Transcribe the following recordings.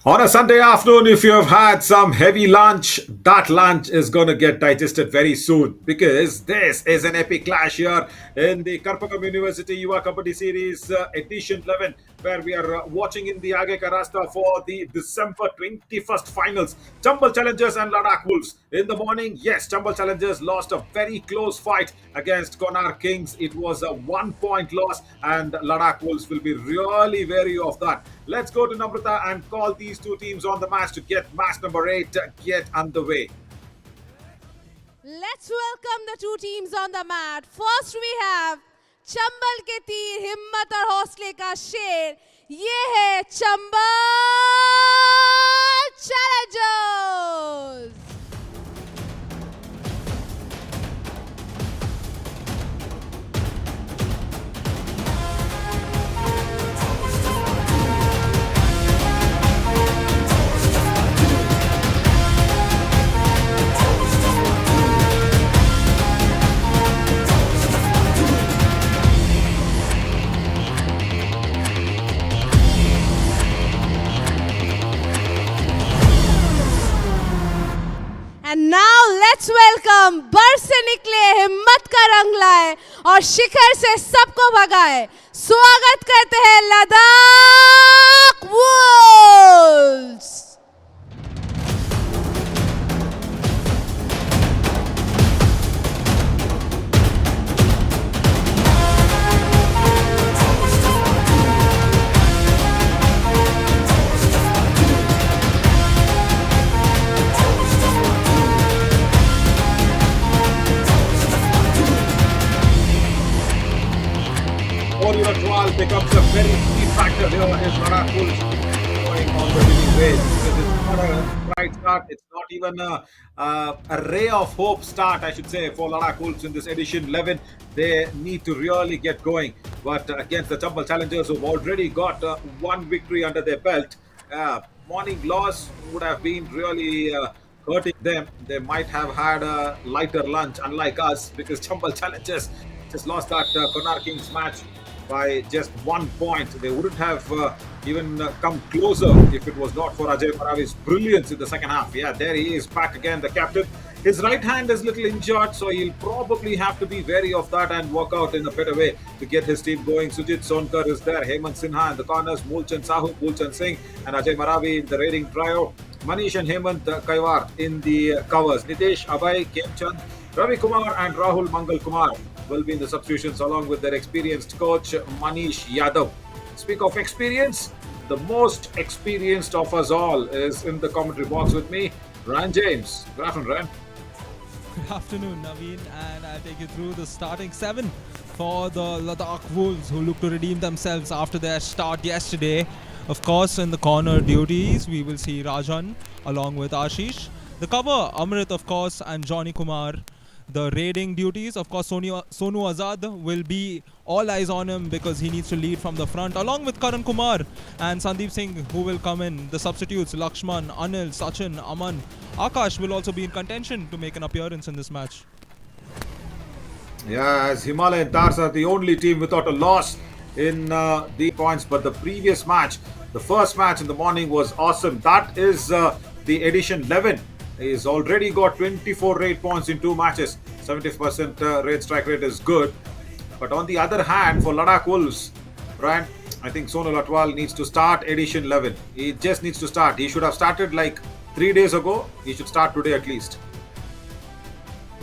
On a Sunday afternoon, if you have had some heavy lunch, that lunch is going to get digested very soon because this is an epic clash here in the Karpagam University Yuva Kabaddi Series Edition 11, where we are watching in the Age Karasta for the December 21st finals. Chambal Challengers and Ladakh Wolves. In the morning, yes, Chambal Challengers lost a very close fight against Konark Kings. It was a 1 point loss, and Ladakh Wolves will be really wary of that. Let's go to Namrata and call these two teams on the match to get match number 8 get underway. Let's welcome the two teams on the mat. First we have Chambal के तीर हिम्मत और हौसले का शेर ये है Chambal Challengers. And now let's welcome बरस से निकले हिम्मत का रंग लाए और शिखर से सबको भगाए. स्वागत करते हैं Ladakh Wolves. Thuraiur-Trichy becomes a very key factor here if Ladakh Wolves going on the winning ways because it's not a bright start. It's not even a ray of hope start, I should say, for Ladakh Wolves in this edition 11. They need to really get going. But against the Chambal Challengers, who've already got one victory under their belt, morning loss would have been really hurting them. They might have had a lighter lunch, unlike us, because Chambal Challengers just lost that Konark Kings match by just 1 point. They wouldn't have even come closer if it was not for Ajay Maravi's brilliance in the second half. Yeah, there he is back again, the captain. His right hand is a little injured, so he'll probably have to be wary of that and work out in a better way to get his team going. Sujit Sonkar is there, Hemant Sinha in the corners, Mulchan Sahu, Mulchan Singh, and Ajay Maravi in the raiding trio. Manish and Hemant Kaiwar in the covers. Nitesh, Abhay, Kemchand, Ravi Kumar, and Rahul Mangal Kumar will be in the substitutions along with their experienced coach Manish Yadav. Speak of experience, the most experienced of us all is in the commentary box with me, Ryan James. Good afternoon, Ryan. Good afternoon, Naveen, and I'll take you through the starting 7 for the Ladakh Wolves, who look to redeem themselves after their start yesterday. Of course, in the corner duties, we will see Rajan along with Ashish. The cover, Amrit, of course, and Johnny Kumar. The raiding duties, of course, Sonu Azad will be all eyes on him because he needs to lead from the front, along with Karan Kumar and Sandeep Singh, who will come in. The substitutes, Lakshman, Anil, Sachin, Aman, Akash will also be in contention to make an appearance in this match. Yeah, as Himalaya and Tahrs are the only team without a loss in the points, but the previous match, the first match in the morning, was awesome. That is the edition 11. He's already got 24 raid points in 2 matches. 70% raid strike rate is good. But on the other hand, for Ladakh Wolves, right, I think Sonal Atwal needs to start edition 11. He just needs to start. He should have started like 3 days ago. He should start today at least.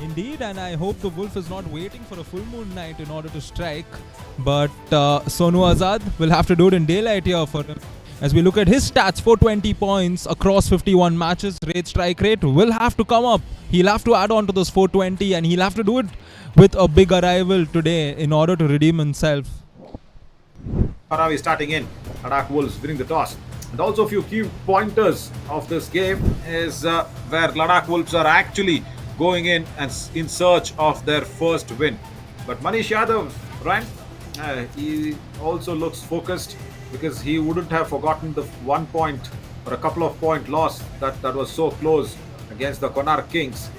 Indeed, and I hope the Wolf is not waiting for a full moon night in order to strike. But Sonu Azad will have to do it in daylight here for him. As we look at his stats, 420 points across 51 matches, raid strike rate will have to come up. He'll have to add on to those 420, and he'll have to do it with a big arrival today in order to redeem himself. Maravi starting in, Ladakh Wolves winning the toss. And also a few key pointers of this game is where Ladakh Wolves are actually going in and in search of their first win. But Manish Yadav, right, he also looks focused, because he wouldn't have forgotten the 1 point or a couple of point loss that was so close against the Konark Kings.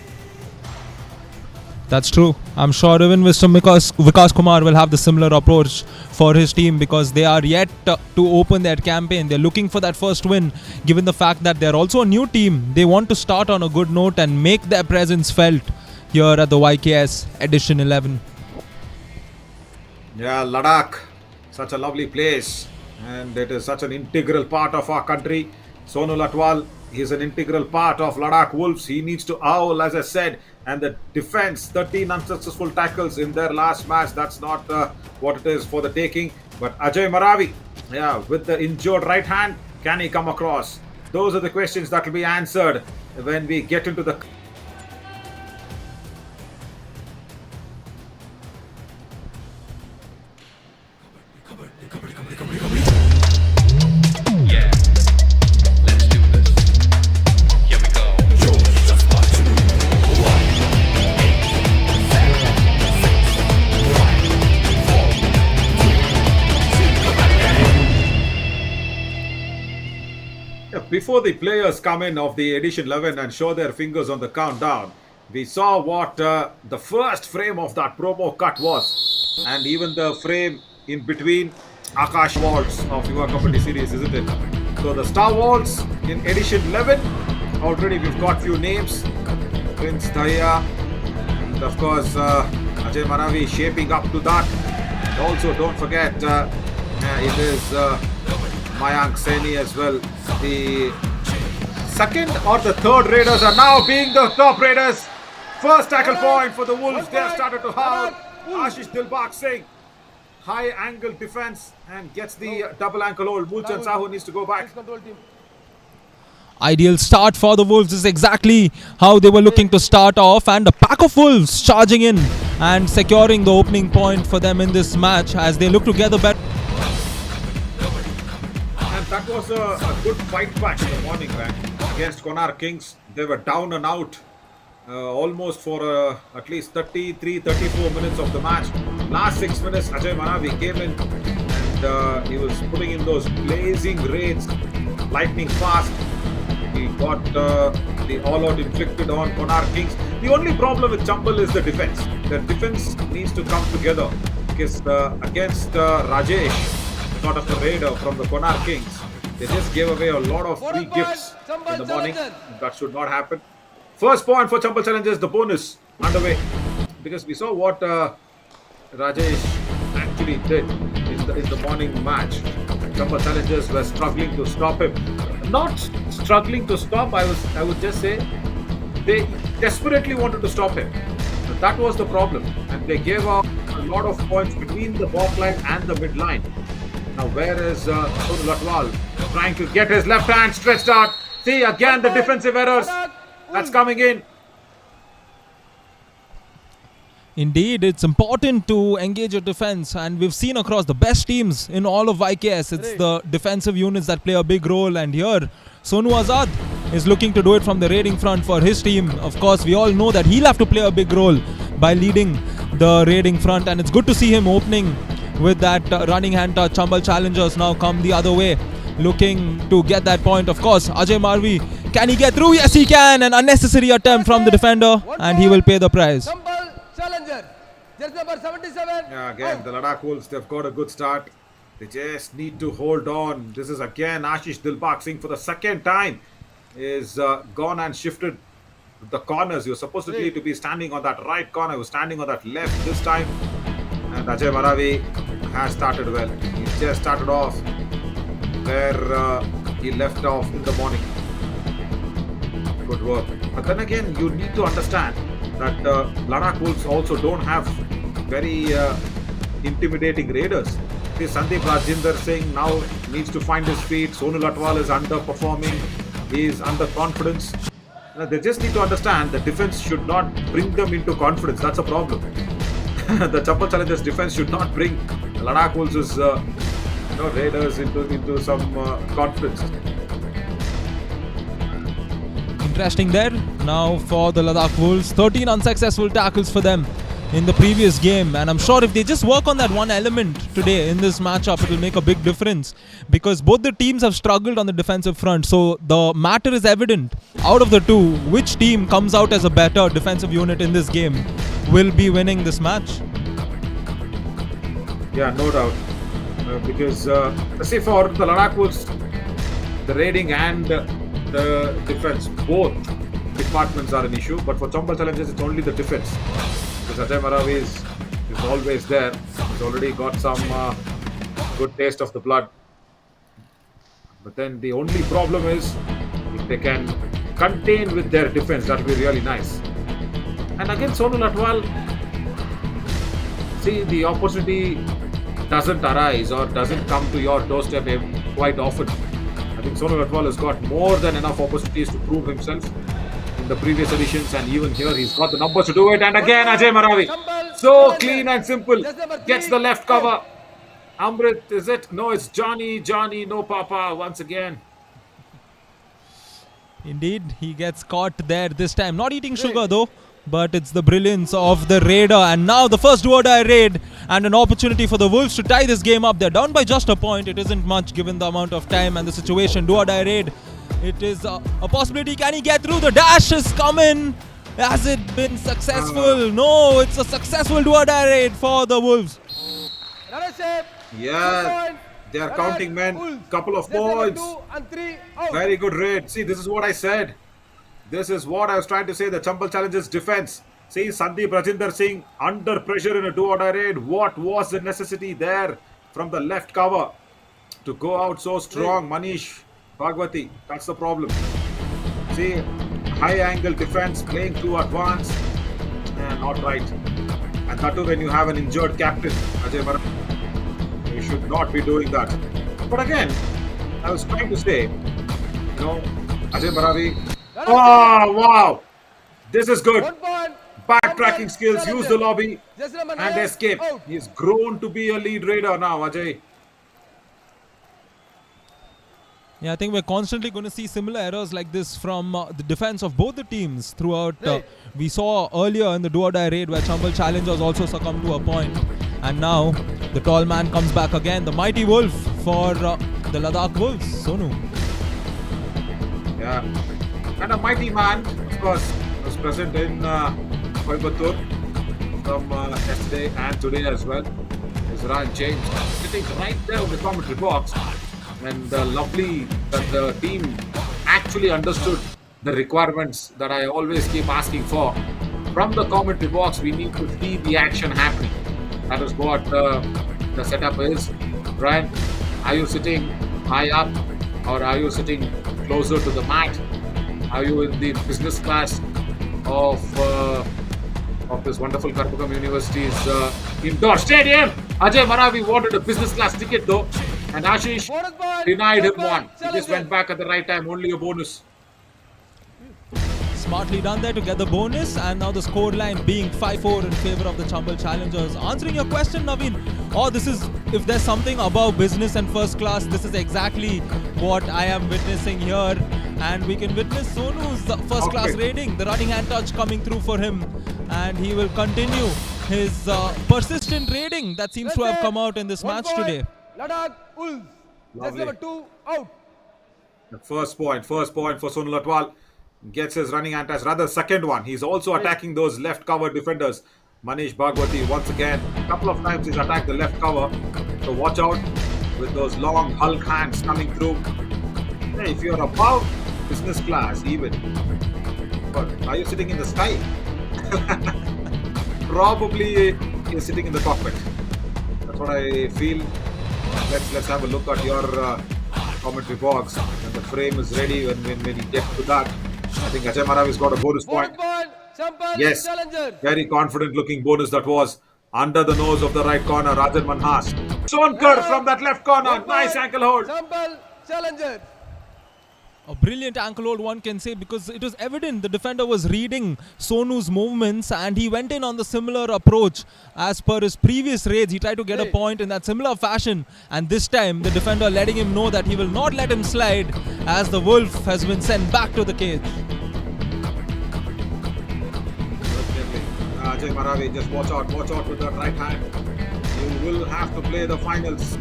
That's true. I'm sure even Mr. Vikas Kumar will have the similar approach for his team because they are yet to open their campaign. They're looking for that first win, given the fact that they're also a new team. They want to start on a good note and make their presence felt here at the YKS Edition 11. Yeah, Ladakh, such a lovely place, and it is such an integral part of our country. Sonu Latwal, he's an integral part of Ladakh Wolves. He needs to owl, as I said, and the defense, 13 unsuccessful tackles in their last match. That's not what it is for the taking. But Ajay Maravi, yeah, with the injured right hand, can he come across? Those are the questions that will be answered when we get into the... Yeah, let's do this. Here we go. Before the players come in of the Edition 11 and show their fingers on the countdown, we saw what the first frame of that promo cut was, and even the frame in between Akash Waltz of your Kabaddi series, isn't it? So the Star Waltz in Edition 11, already we've got few names. Prince Thuraiur, and of course Ajay Maravi shaping up to that. And also don't forget it is Mayank Saini as well. The second or the third Raiders are now being the top Raiders. First tackle point for the Wolves. They have started to howl. Ashish Dilbagh Singh, high angle defense, and gets the double ankle hold. Mulchan Sahu needs to go back. Ideal start for the Wolves is exactly how they were looking to start off, and a pack of Wolves charging in and securing the opening point for them in this match as they look to get the better. And that was a good fight back in the morning, man, against Konark Kings. They were down and out almost for at least 34 minutes of the match. Last 6 minutes, Ajay Maravi came in and he was putting in those blazing raids, lightning fast. He got the all-out inflicted on Konark Kings. The only problem with Chambal is the defense. The defense needs to come together because against Rajesh, sort of the raider from the Konark Kings, they just gave away a lot of free gifts in the morning. That should not happen. First point for Chambal Challengers, the bonus underway, because we saw what Rajesh actually did in the morning match. Chambal Challengers were struggling to stop him. Not struggling to stop, I would just say they desperately wanted to stop him. That was the problem, and they gave up a lot of points between the back line and the mid line. Now where is Sonu Latwal trying to get his left hand stretched out? See again the defensive errors that's coming in. Indeed, it's important to engage your defense, and we've seen across the best teams in all of YKS, it's the defensive units that play a big role, and here Sonu Azad is looking to do it from the raiding front for his team. Of course, we all know that he'll have to play a big role by leading the raiding front, and it's good to see him opening with that running hand touch. Chambal Challengers now come the other way, looking to get that point. Of course, Ajay Marvi, can he get through? Yes, he can. An unnecessary attempt from the defender, and he will pay the price. Challenger, jersey number 77. Yeah, again, the Ladakh Wolves, they've got a good start. They just need to hold on. This is again Ashish Dilbagh Singh for the second time is gone and shifted the corners. You're supposed to be standing on that right corner. He was standing on that left this time. And Ajay Maravi has started well. He just started off where he left off in the morning. Good work. But then again, you need to understand that Ladakh Wolves also don't have very intimidating raiders. This Sandeep Rajinder Singh now needs to find his feet. Sonu Latwal is underperforming. He is underconfidence. They just need to understand the defense should not bring them into confidence. That's a problem. The Chambal Challengers defense should not bring Ladakh Wolves' raiders into some confidence. Interesting there. Now for the Ladakh Wolves, 13 unsuccessful tackles for them in the previous game, and I'm sure if they just work on that one element today in this matchup, it will make a big difference, because both the teams have struggled on the defensive front. So the matter is evident. Out of the two, which team comes out as a better defensive unit in this game will be winning this match. Yeah, no doubt. Because, say for the Ladakh Wolves, the raiding and the defense, both departments are an issue. But for Chambal Challengers, it's only the defense. Because Ajay Maravi is always there. He's already got some good taste of the blood. But then the only problem is, if they can contain with their defense, that will be really nice. And again, Sonu Latwal, see, the opportunity doesn't arise or doesn't come to your doorstep quite often. I think Sonu Latwal has got more than enough opportunities to prove himself in the previous editions, and even here he's got the numbers to do it. And again, Ajay Maravi, so clean and simple, gets the left cover. Amrit, is it? No, it's Johnny, no Papa once again. Indeed, he gets caught there this time. Not eating sugar though, but it's the brilliance of the raider. And now the first do-or-die raid, and an opportunity for the Wolves to tie this game up. They're down by just a point. It isn't much given the amount of time and the situation. Do-or-die raid. It is a possibility. Can he get through? The dash is coming. Has it been successful? No, it's a successful do-or-die raid for the Wolves. Yeah, they are counting men. Couple of points. Very good raid. See, this is what I said. This is what I was trying to say. The Chambal Challengers defense. See, Sandeep Rajinder Singh under pressure in a do-or-die raid. What was the necessity there from the left cover to go out so strong? Manish Bhagwati, that's the problem. See, high angle defense playing too advanced. Not right. And that too when you have an injured captain, Ajay Maravi. You should not be doing that. But again, I was trying to say, Ajay Maravi. Oh, wow. This is good. Backtracking skills, use the lobby and escape. He's grown to be a lead raider now, Ajay. Yeah, I think we're constantly going to see similar errors like this from the defense of both the teams throughout. We saw earlier in the do-or-die raid where Chambal Challengers also succumbed to a point. And now the tall man comes back again. The mighty wolf for the Ladakh Wolves, Sonu. Yeah. And a mighty man, of course, was present in Coimbatore from yesterday and today as well. Is Ryan James sitting right there in the commentary box. And lovely that the team actually understood the requirements that I always keep asking for. From the commentary box, we need to see the action happening. That is what the setup is. Ryan, are you sitting high up or are you sitting closer to the mat? Are you in the business class of this wonderful Karpagam University's indoor stadium? Ajay Maravi wanted a business class ticket though, and Ashish denied him one. He just went back at the right time, only a bonus. Smartly done there to get the bonus, and now the score line being 5-4 in favor of the Chambal Challengers. Answering your question, Naveen, this is, if there's something above business and first class, this is exactly what I am witnessing here. And we can witness Sonu's first class raiding, the running hand touch coming through for him, and he will continue his persistent raiding that seems to have come out in this match today. Ladakh Wolves. That's number 2 out. The first point for Sonu Latwal. Gets his running antash, rather second one. He's also attacking those left cover defenders. Manish Bhagwati once again. A couple of times he's attacked the left cover. So watch out with those long Hulk hands coming through. Hey, if you're above business class even. But are you sitting in the sky? Probably you're sitting in the cockpit. That's what I feel. Let's have a look at your commentary box. And the frame is ready when you get to that. I think Ajay Maravi's got a bonus point. Yes, very confident looking bonus that was. Under the nose of the right corner, Rajan Manhas. Sonkar from that left corner. Nice ankle hold. Chambal Challenger. A brilliant ankle hold, one can say, because it was evident the defender was reading Sonu's movements and he went in on the similar approach as per his previous raids. He tried to get a point in that similar fashion, and this time the defender letting him know that he will not let him slide as the wolf has been sent back to the cage. Ajay Maravi, just watch out with that right hand. You will have to play the finals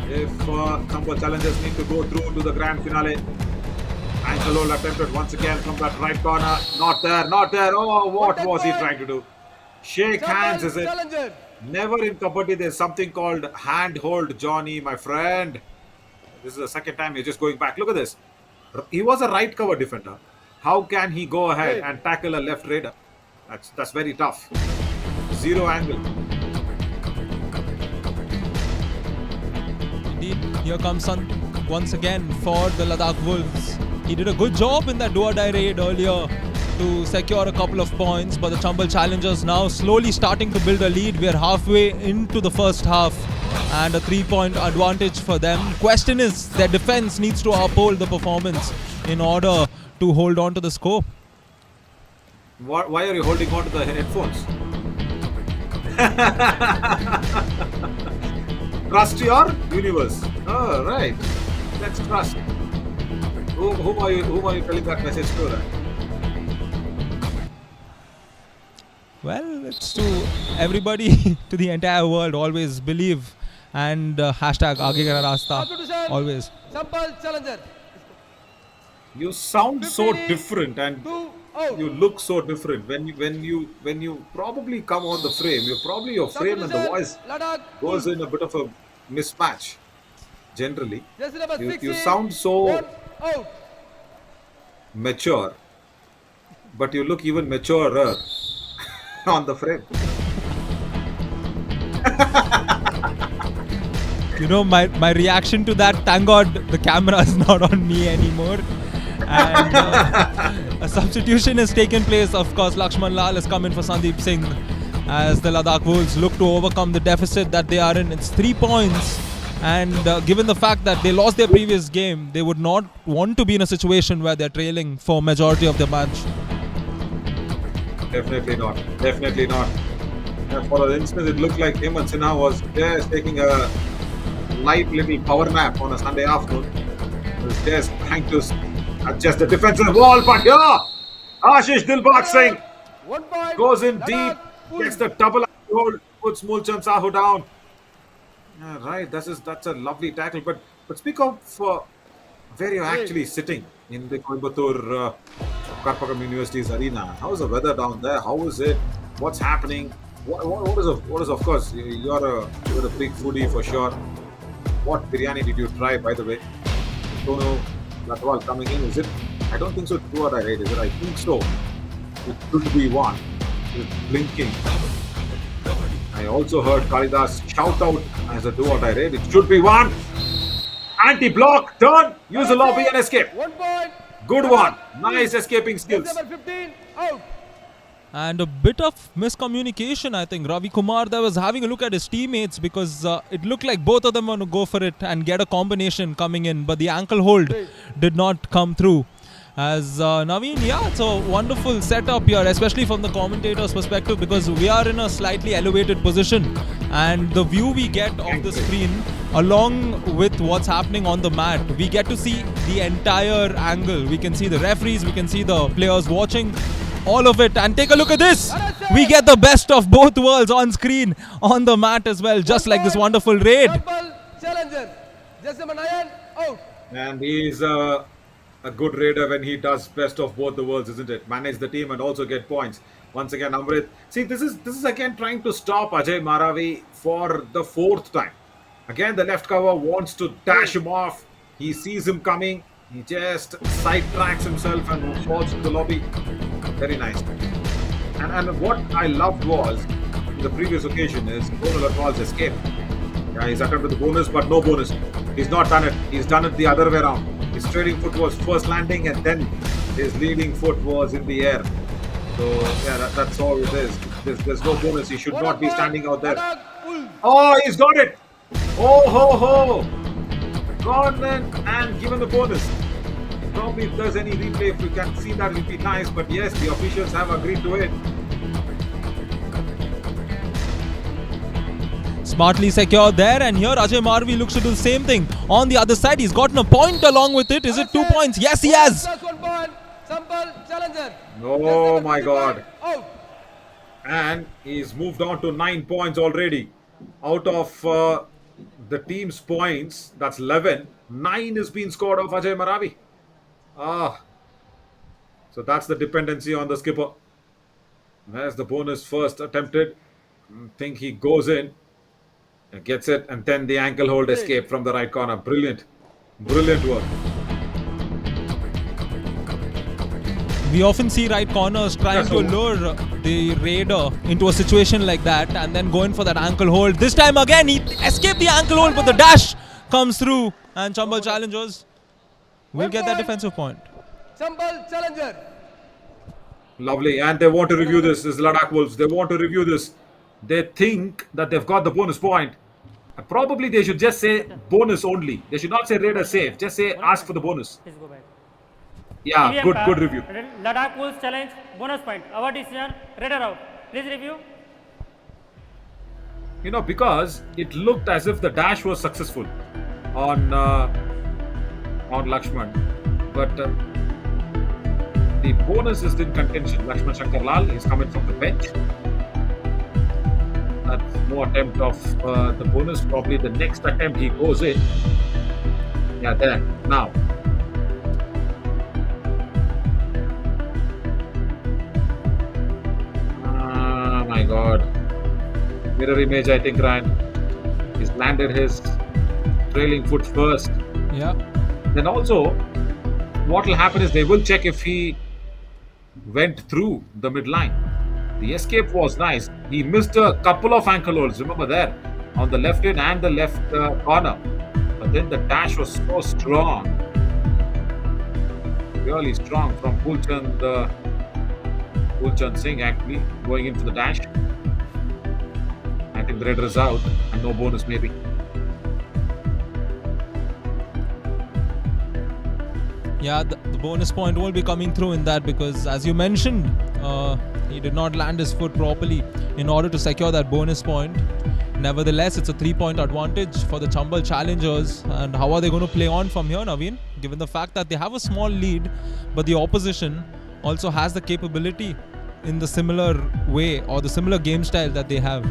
if Chambal challengers need to go through to the grand finale. Ankle hold attempted once again from that right corner. Not there. Oh, what was he trying to do? Shake hands, is it? Challenger. Never in kabaddi there's something called hand-hold, Johnny, my friend. This is the second time you're just going back. Look at this. He was a right cover defender. How can he go ahead and tackle a left raider? That's very tough. Zero angle. Indeed, here comes Sun once again for the Ladakh Wolves. He did a good job in that do-or-die raid earlier to secure a couple of points, but the Chambal challengers now slowly starting to build a lead. We are halfway into the first half and a 3-point advantage for them. Question is, their defense needs to uphold the performance in order to hold on to the score. Why are you holding on to the headphones? Trust your universe. Oh, right. Let's trust. Whom are you telling that message to? Then? Well, it's to everybody, to the entire world. Always believe and hashtag Aage Kara Rasta. Always. Chambal challenger. You sound so 15, different and 2 out. you look so different when you probably come on the frame. Your frame and the voice Ladakh goes in a bit of a mismatch. Generally, Jersey number you 16, sound so 1 out. mature, but you look even maturer on the frame. You know, my reaction to that, thank God the camera is not on me anymore. And a substitution has taken place. Of course, Lakshman Lal has come in for Sandeep Singh as the Ladakh Wolves look to overcome the deficit that they are in. It's 3 points. And given the fact that they lost their previous game, they would not want to be in a situation where they're trailing for majority of the match. Definitely not. For an instant, it looked like him and Sinha was just taking a light little power nap on a Sunday afternoon. He was just trying to adjust the defensive wall, but here, Ashish Dilbagh Singh 1 point. goes in deep, Ladakh gets the double hold, puts Mulchan Sahu down. Yeah, right, that's a lovely tackle. But speak of where you're actually sitting in the Coimbatore Karpagam University's arena. How's the weather down there? How is it? What's happening? What is of course you're a big foodie for sure. What biryani did you try, by the way? Tono Latwal coming in, is it? I don't think so. What I read, is it? I think so. It could be one. It's blinking. I also heard Kalidas shout out as a do-or-die raid. It should be one. Anti-block, turn, use the lobby and escape. 1 point. Good one. Nice escaping skills. Jersey number 15 out. And a bit of miscommunication, I think. Ravi Kumar there was having a look at his teammates because it looked like both of them want to go for it and get a combination coming in. But the ankle hold did not come through. As Naveen, yeah, it's a wonderful setup here, especially from the commentator's perspective, because we are in a slightly elevated position and the view we get of the screen along with what's happening on the mat, we get to see the entire angle. We can see the referees, we can see the players watching, all of it. And take a look at this. We get the best of both worlds on screen, on the mat as well, just like this wonderful raid. Chambal challenger. Jersey number 9 out. And he's a good raider when he does best of both the worlds, isn't it? Manage the team and also get points. Once again, Amrit. See, this is again trying to stop Ajay Maravi for the 4th time. Again, the left cover wants to dash him off. He sees him coming. He just sidetracks himself and falls to the lobby. Very nice. And what I loved was, the previous occasion, is Tono Latwal's escape. Yeah, he's attempted the bonus, but no bonus. He's not done it. He's done it the other way around. His trailing foot was first landing and then his leading foot was in the air. So, yeah, that's all it is. There's no bonus. He should not be standing out there. Oh, he's got it. Oh, ho, ho. Gone and given the bonus. Probably if there's any replay, if we can see that, it would be nice. But yes, the officials have agreed to it. Smartly secured there, and here Ajay Marvi looks to do the same thing. On the other side, he's gotten a point along with it. Is it 2 points? Yes, he has. Plus 1 point. Chambal challenger. Oh my God. Out. And he's moved on to 9 points already. Out of the team's points, that's 11. 9 has been scored of Ajay Maravi. So that's the dependency on the skipper. There's the bonus first attempted. Think he goes in, gets it, and then the ankle hold escape from the right corner. Brilliant. Brilliant work. We often see right corners trying to lure the raider into a situation like that and then going for that ankle hold. This time again, he escaped the ankle hold, but the dash comes through and Chambal challengers will get that defensive point. Chambal challenger. Lovely. And they want to review this. This is Ladakh Wolves. They want to review this. They think that they've got the bonus point. Probably they should just say bonus only. They should not say raider save. Just say ask for the bonus. Please go back. Yeah, good review. Ladakh Wolves challenge, bonus point. Our decision, Raider out. Please review. Because it looked as if the dash was successful on Lakshman, but the bonus is in contention. Lakshman Shankarlal is coming from the bench. That's no attempt of the bonus. Probably the next attempt he goes in. Yeah, there now. My God. Mirror image, I think, Ryan. He's landed his trailing foot first. Yeah. Then also, what will happen is they will check if he went through the midline. The escape was nice. He missed a couple of ankle holds, remember there, on the left in and the left corner. But then the dash was so strong. Really strong from Pulchand Singh actually going in for the dash. I think the Raider is out and no bonus maybe. Yeah, the bonus point will be coming through in that because as you mentioned, he did not land his foot properly in order to secure that bonus point. Nevertheless, it's a 3-point advantage for the Chambal challengers. And how are they going to play on from here, Naveen? Given the fact that they have a small lead, but the opposition also has the capability in the similar way or the similar game style that they have.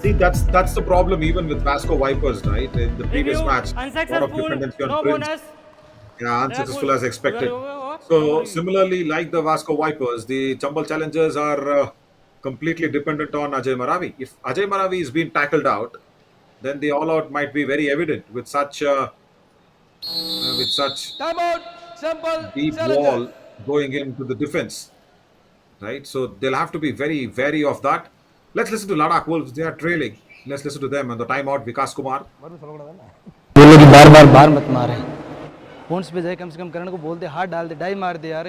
See, that's the problem even with Vasco Vipers, right? In the previous Review, match, a lot of unsuccessful, dependency on no Prince. bonus. Yeah, unsuccessful as expected. Over. So similarly, like the Vasco Vipers, the Chambal challengers are completely dependent on Ajay Maravi. If Ajay Maravi is being tackled out, then the all-out might be very evident with such Timeout. Chambal deep challenger. wall going into the defense, right? So they'll have to be very wary of that. Let's listen to Ladakh Wolves. They are trailing. Let's listen to them. And the timeout, Vikas Kumar. बोलो कि बार बार बार मत मारे points पे जाए कम से कम करण को बोलते हाथ डाल दे डाई मार दे यार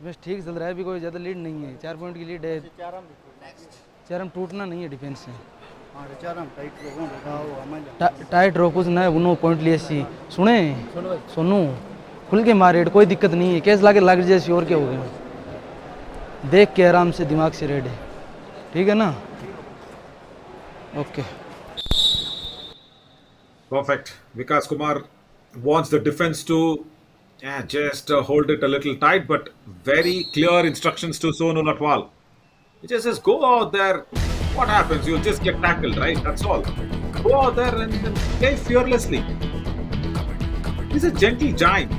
बस ठीक चल रहा है अभी कोई ज़्यादा लीड नहीं है 4 पॉइंट की लीड है 4 हम टूटना नहीं है डिफेंस से टाइट रोको ना उन्होंने पॉइंट लिए सी सुने सुनू खुल के मारे कोई दिक्कत नहीं है कैसे लाके लग जैसी और क्या हो गया देख के आराम से दिमाग से रेड है ठीक है ना okay Perfect. Vikas Kumar wants the defense to just hold it a little tight, but very clear instructions to Sonu Latwal. He just says, go out there. What happens? You'll just get tackled, right? That's all. Go out there and play fearlessly. He's a gentle giant.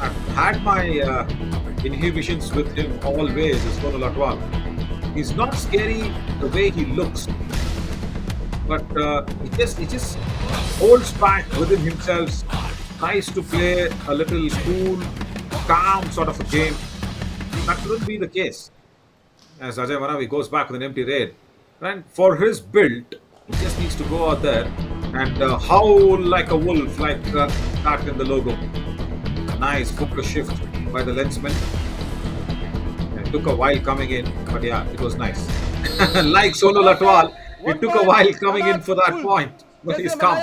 I've had my inhibitions with him always, is Sonu Latwal. He's not scary the way he looks, but he just holds back within himself, tries to play a little cool, calm sort of a game. That shouldn't be the case. As Ajay Maravi goes back with an empty raid, and for his build, he just needs to go out there and howl like a wolf, like that in the logo. Nice focus shift by the lensman. It took a while coming in, but yeah, it was nice. Like Sonu Latwal, it took a while coming in for that point, but he's come.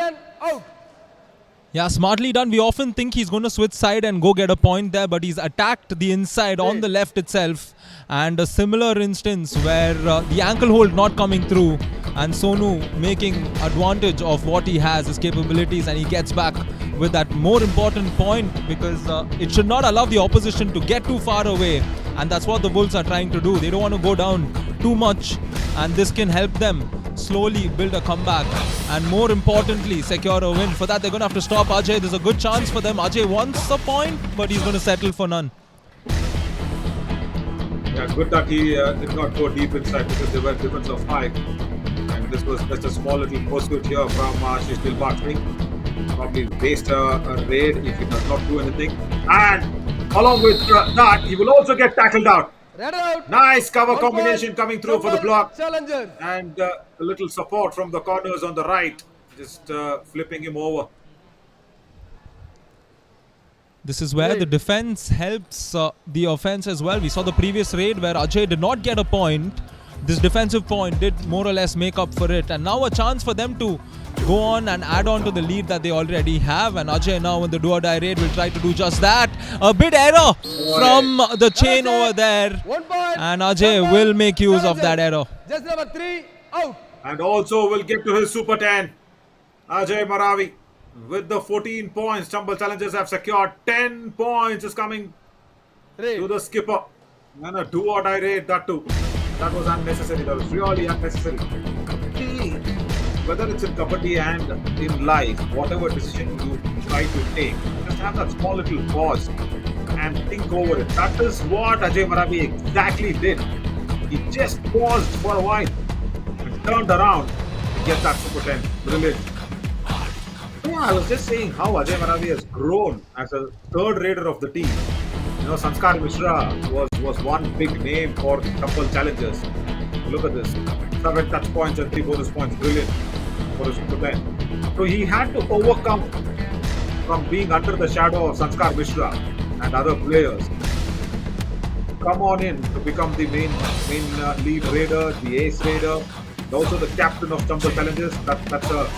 Yeah, smartly done. We often think he's going to switch side and go get a point there, but he's attacked the inside on the left itself. And a similar instance where the ankle hold not coming through and Sonu making advantage of what he has, his capabilities, and he gets back with that more important point, because it should not allow the opposition to get too far away, and that's what the Wolves are trying to do. They don't want to go down too much, and this can help them slowly build a comeback and more importantly secure a win. For that they're going to have to stop Ajay. There's a good chance for them. Ajay wants a point, but he's going to settle for none. Yeah, good that he did not go deep inside because they were difference of 5. And this was just a small little pursuit here from Ashish Dilbagh Singh. Probably waste a raid if he does not do anything. And along with that, he will also get tackled out. Red out. Nice cover 1 combination point. coming through for the Simple block. Challenger. And a little support from the corners on the right. Just flipping him over. This is where the defense helps the offense as well. We saw the previous raid where Ajay did not get a point. This defensive point did more or less make up for it. And now a chance for them to go on and add on to the lead that they already have. And Ajay now in the do-or-die raid will try to do just that. A bit error from the chain over there. 1 point. And Ajay will make use of that error. Just number 3 out. And also will get to his Super 10. Ajay Maravi with the 14 points. Tumble Challengers have secured 10 points. Is coming to the skipper. And a do-or-die raid, that too. That was unnecessary. That was really unnecessary. Whether it's in kabaddi and in life, whatever decision you try to take, just have that small little pause and think over it. That is what Ajay Maravi exactly did. He just paused for a while and turned around to get that Super 10. Brilliant. Yeah, I was just saying how Ajay Maravi has grown as a third raider of the team. You know, Sanskar Mishra was one big name for Tumble Challengers. Look at this. 7 touch points and 3 bonus points. Brilliant for his Super 10. So he had to overcome from being under the shadow of Sanskar Mishra and other players. Come on in to become the main lead raider, the ace raider, and also the captain of Tumble Challengers. That's a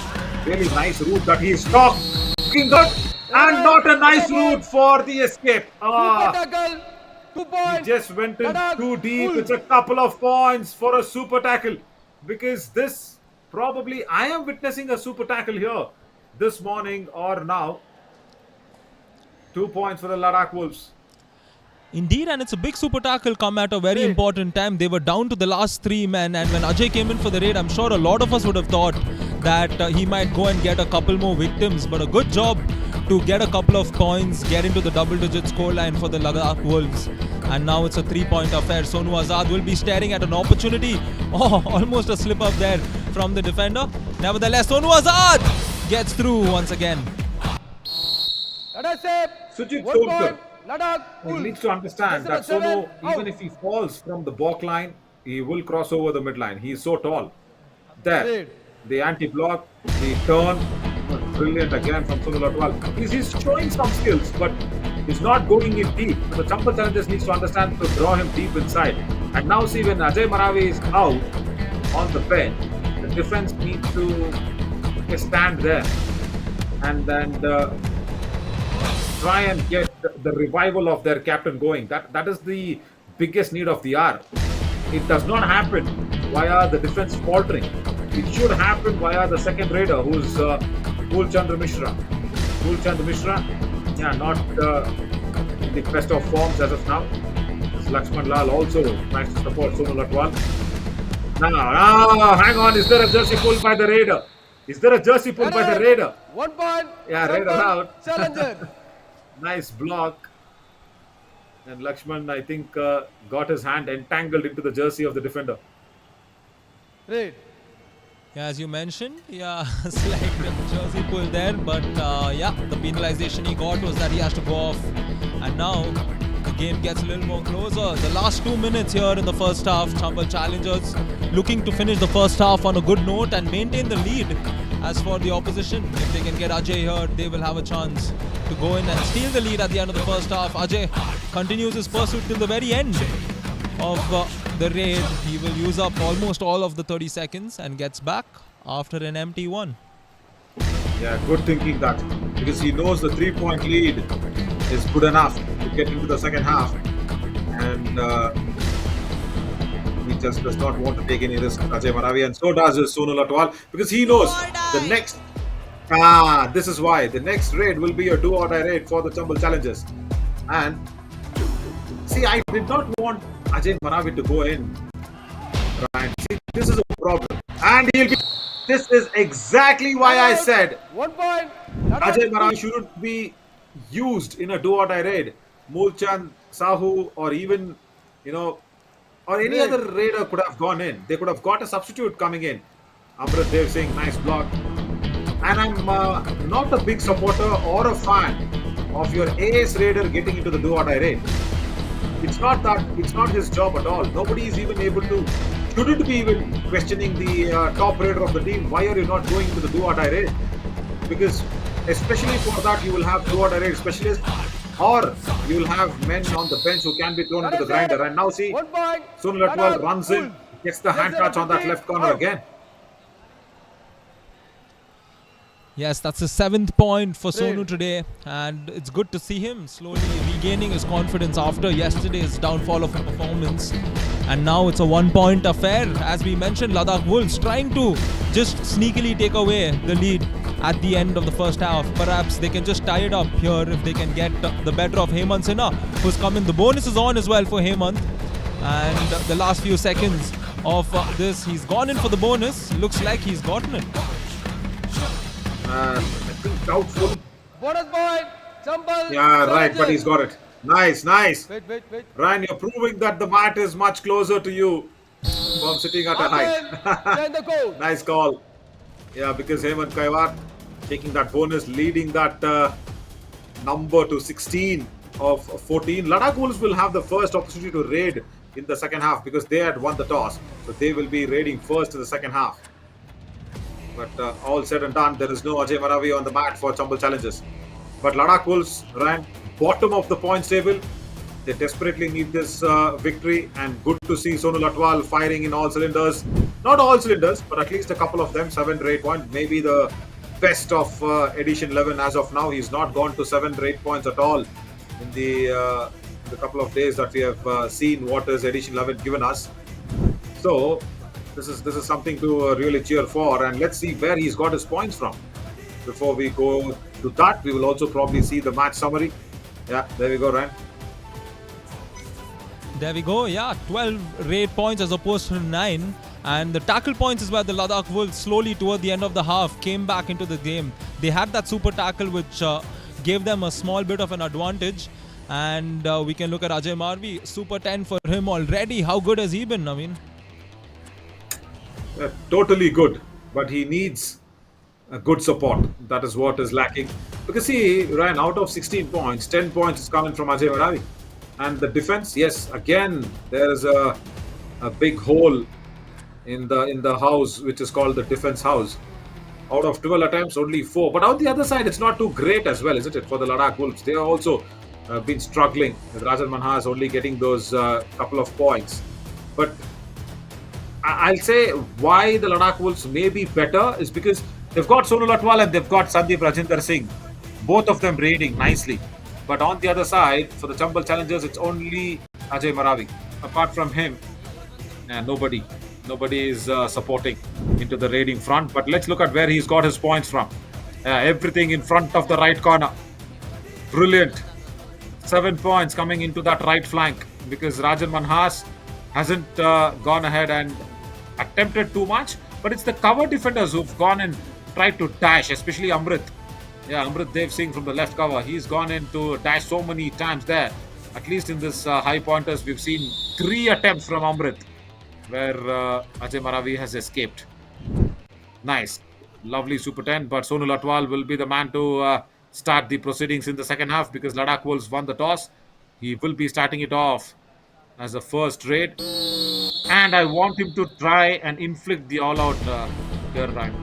really nice route that he stopped. Looking good. And not a nice route for the escape. Super tackle. 2 He points. just went in Ladakh too deep. Wolves. It's a couple of points for a super tackle. Because this probably, I am witnessing a super tackle here this morning or now. 2 points for the Ladakh Wolves. Indeed, and it's a big super tackle come at a very important time. They were down to the last 3 men, and when Ajay came in for the raid, I'm sure a lot of us would have thought that he might go and get a couple more victims. But a good job to get a couple of points, get into the double-digit scoreline for the Ladakh Wolves. And now it's a 3-point affair. Sonu Azad will be staring at an opportunity. Oh, almost a slip up there from the defender. Nevertheless, Sonu Azad gets through once again. Ladakh save. Sujit 1 Solkar. point. Ladakh He Wolves. needs to understand that Just number Sonu, 7 even if he falls from the balk line, he will cross over the midline. He is so tall. There. Raid. The anti-block, the turn. Brilliant again from Sunil Atwal. He's showing some skills, but he's not going in deep. So the Tumble Challengers needs to understand to draw him deep inside. And now see, when Ajay Maravi is out on the bench, the defense needs to stand there and then try and get the revival of their captain going. That is the biggest need of the hour. It does not happen via the defense faltering. It should happen via the second raider, who's Pulchandra Mishra. Pulchandra Mishra, yeah, not in the best of forms as of now. This Lakshman Lal also tries to support Sonal Atwal. Now, hang on, is there a jersey pulled by the raider? Is there a jersey pulled by the raider? 1 point. Yeah, raider Simple out. Challenger. Nice block. And Lakshman, I think, got his hand entangled into the jersey of the defender. Raid. Yeah, as you mentioned, yeah, slight jersey pull there, but yeah, the penalization he got was that he has to go off. And now the game gets a little more closer. The last 2 minutes here in the first half, Tumble Challengers looking to finish the first half on a good note and maintain the lead. As for the opposition, if they can get Ajay here, they will have a chance to go in and steal the lead at the end of the first half. Ajay continues his pursuit till the very end of the raid. He will use up almost all of the 30 seconds and gets back after an empty one. Yeah, good thinking that, because he knows the 3-point lead is good enough to get into the second half, and he just does not want to take any risk, Ajay Maravi, and so does Sonal Atwal, because he knows the next This is why the next raid will be a do or die raid for the Chambal Challengers. And see, I did not want Ajay Maravi to go in. Right. See, this is a problem. And he'll be. This is exactly why I said 1 point. Ajay Maravi shouldn't be used in a do or die raid. Mulchand, Sahu, or even, or any other raider could have gone in. They could have got a substitute coming in. Amrit Dev Singh, nice block. And I'm not a big supporter or a fan of your ace raider getting into the do or die raid. It's not his job at all. Nobody is even shouldn't be even questioning the top raider of the team. Why are you not going into the do or die raid? Because especially for that, you will have do or die raid specialists, or you will have men on the bench who can be thrown into the grinder. And now see, 1 point. Sunil Atwal runs in, gets the hand touch on that left corner again. Yes, that's the 7th point for Sonu today, and it's good to see him slowly regaining his confidence after yesterday's downfall of performance. And now it's a 1-point affair. As we mentioned, Ladakh Wolves trying to just sneakily take away the lead at the end of the first half. Perhaps they can just tie it up here if they can get the better of Hemant Sinha, who's come in. The bonus is on as well for Hemant. And the last few seconds of this, he's gone in for the bonus. Looks like he's gotten it. I think doubtful. Bonus point. Chambal. Yeah, right, but he's got it. Nice. Wait. Ryan, you're proving that the mat is much closer to you from sitting at a height. Join the coach. Nice call. Yeah, because Hemant Kaiwar taking that bonus, leading that number to 16 of 14. Ladakh Wolves will have the first opportunity to raid in the second half because they had won the toss. So they will be raiding first in the second half. But all said and done, there is no Ajay Maravi on the mat for Chambal Challengers. But Ladakh Wolves ran bottom of the points table. They desperately need this victory, and good to see Sonal Atwal firing in all cylinders. Not all cylinders, but at least a couple of them. 7 to 8 points, maybe the best of Edition 11 as of now. He's not gone to 7 to 8 points at all in the couple of days that we have seen what is Edition 11 given us. So this is something to really cheer for, and let's see where he's got his points from. Before we go to that, we will also probably see the match summary. Yeah, there we go, Ryan. There we go, yeah, 12 raid points as opposed to 9. And the tackle points is where the Ladakh Wolves slowly toward the end of the half came back into the game. They had that super tackle which gave them a small bit of an advantage. And we can look at Ajay Marvi, super 10 for him already. How good has he been, I mean? Totally good, but he needs a good support. That is what is lacking. Because see, Ryan, out of 16 points, 10 points is coming from Ajay Maravi. And the defense, yes, again, there is a big hole in the house, which is called the defense house. Out of 12 attempts, only 4. But on the other side, it's not too great as well, isn't it, for the Ladakh Wolves? They are also been struggling, with Rajan Manhas only getting those couple of points. But I'll say why the Ladakh Wolves may be better is because they've got Sonal Atwal and they've got Sandeep Rajinder Singh, both of them raiding nicely. But on the other side, for the Chambal Challengers, it's only Ajay Maravi. Apart from him, nobody is supporting into the raiding front. But let's look at where he's got his points from. Everything in front of the right corner. Brilliant. 7 points coming into that right flank because Rajan Manhas hasn't gone ahead and attempted too much. But it's the cover defenders who've gone and tried to dash, especially Amrit. Yeah, Amrit Dev Singh from the left cover. He's gone in to dash so many times there. At least in this high pointers, we've seen 3 attempts from Amrit where Ajay Maravi has escaped. Nice. Lovely Super 10. But Sonal Atwal will be the man to start the proceedings in the second half because Ladakh Wolves won the toss. He will be starting it off as a first raid. And I want him to try and inflict the all-out here, Ryan.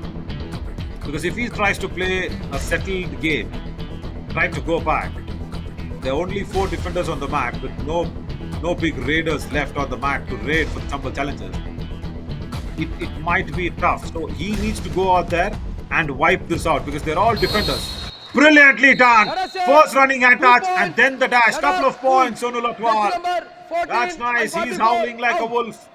Because if he tries to play a settled game, try to go back, there are only 4 defenders on the mat with no big raiders left on the mat to raid for the Chambal Challengers. It might be tough. So he needs to go out there and wipe this out because they're all defenders. Brilliantly done! First running hand touch and then the dash. Couple of points, Sonal Atwal. That's nice. He's howling like a wolf.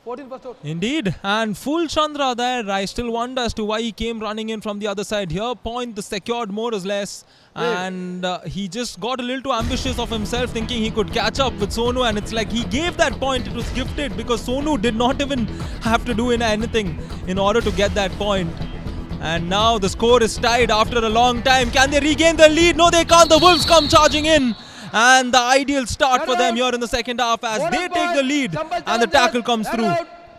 14 first out. Indeed, and full Chandra there. I still wonder as to why he came running in from the other side. Here, point the secured more or less, and he just got a little too ambitious of himself, thinking he could catch up with Sonu. And it's like he gave that point; it was gifted because Sonu did not even have to do anything in order to get that point. And now the score is tied after a long time. Can they regain the lead? No, they can't. The Wolves come charging in. And the ideal start for them here in the second half as they take the lead and the tackle comes through.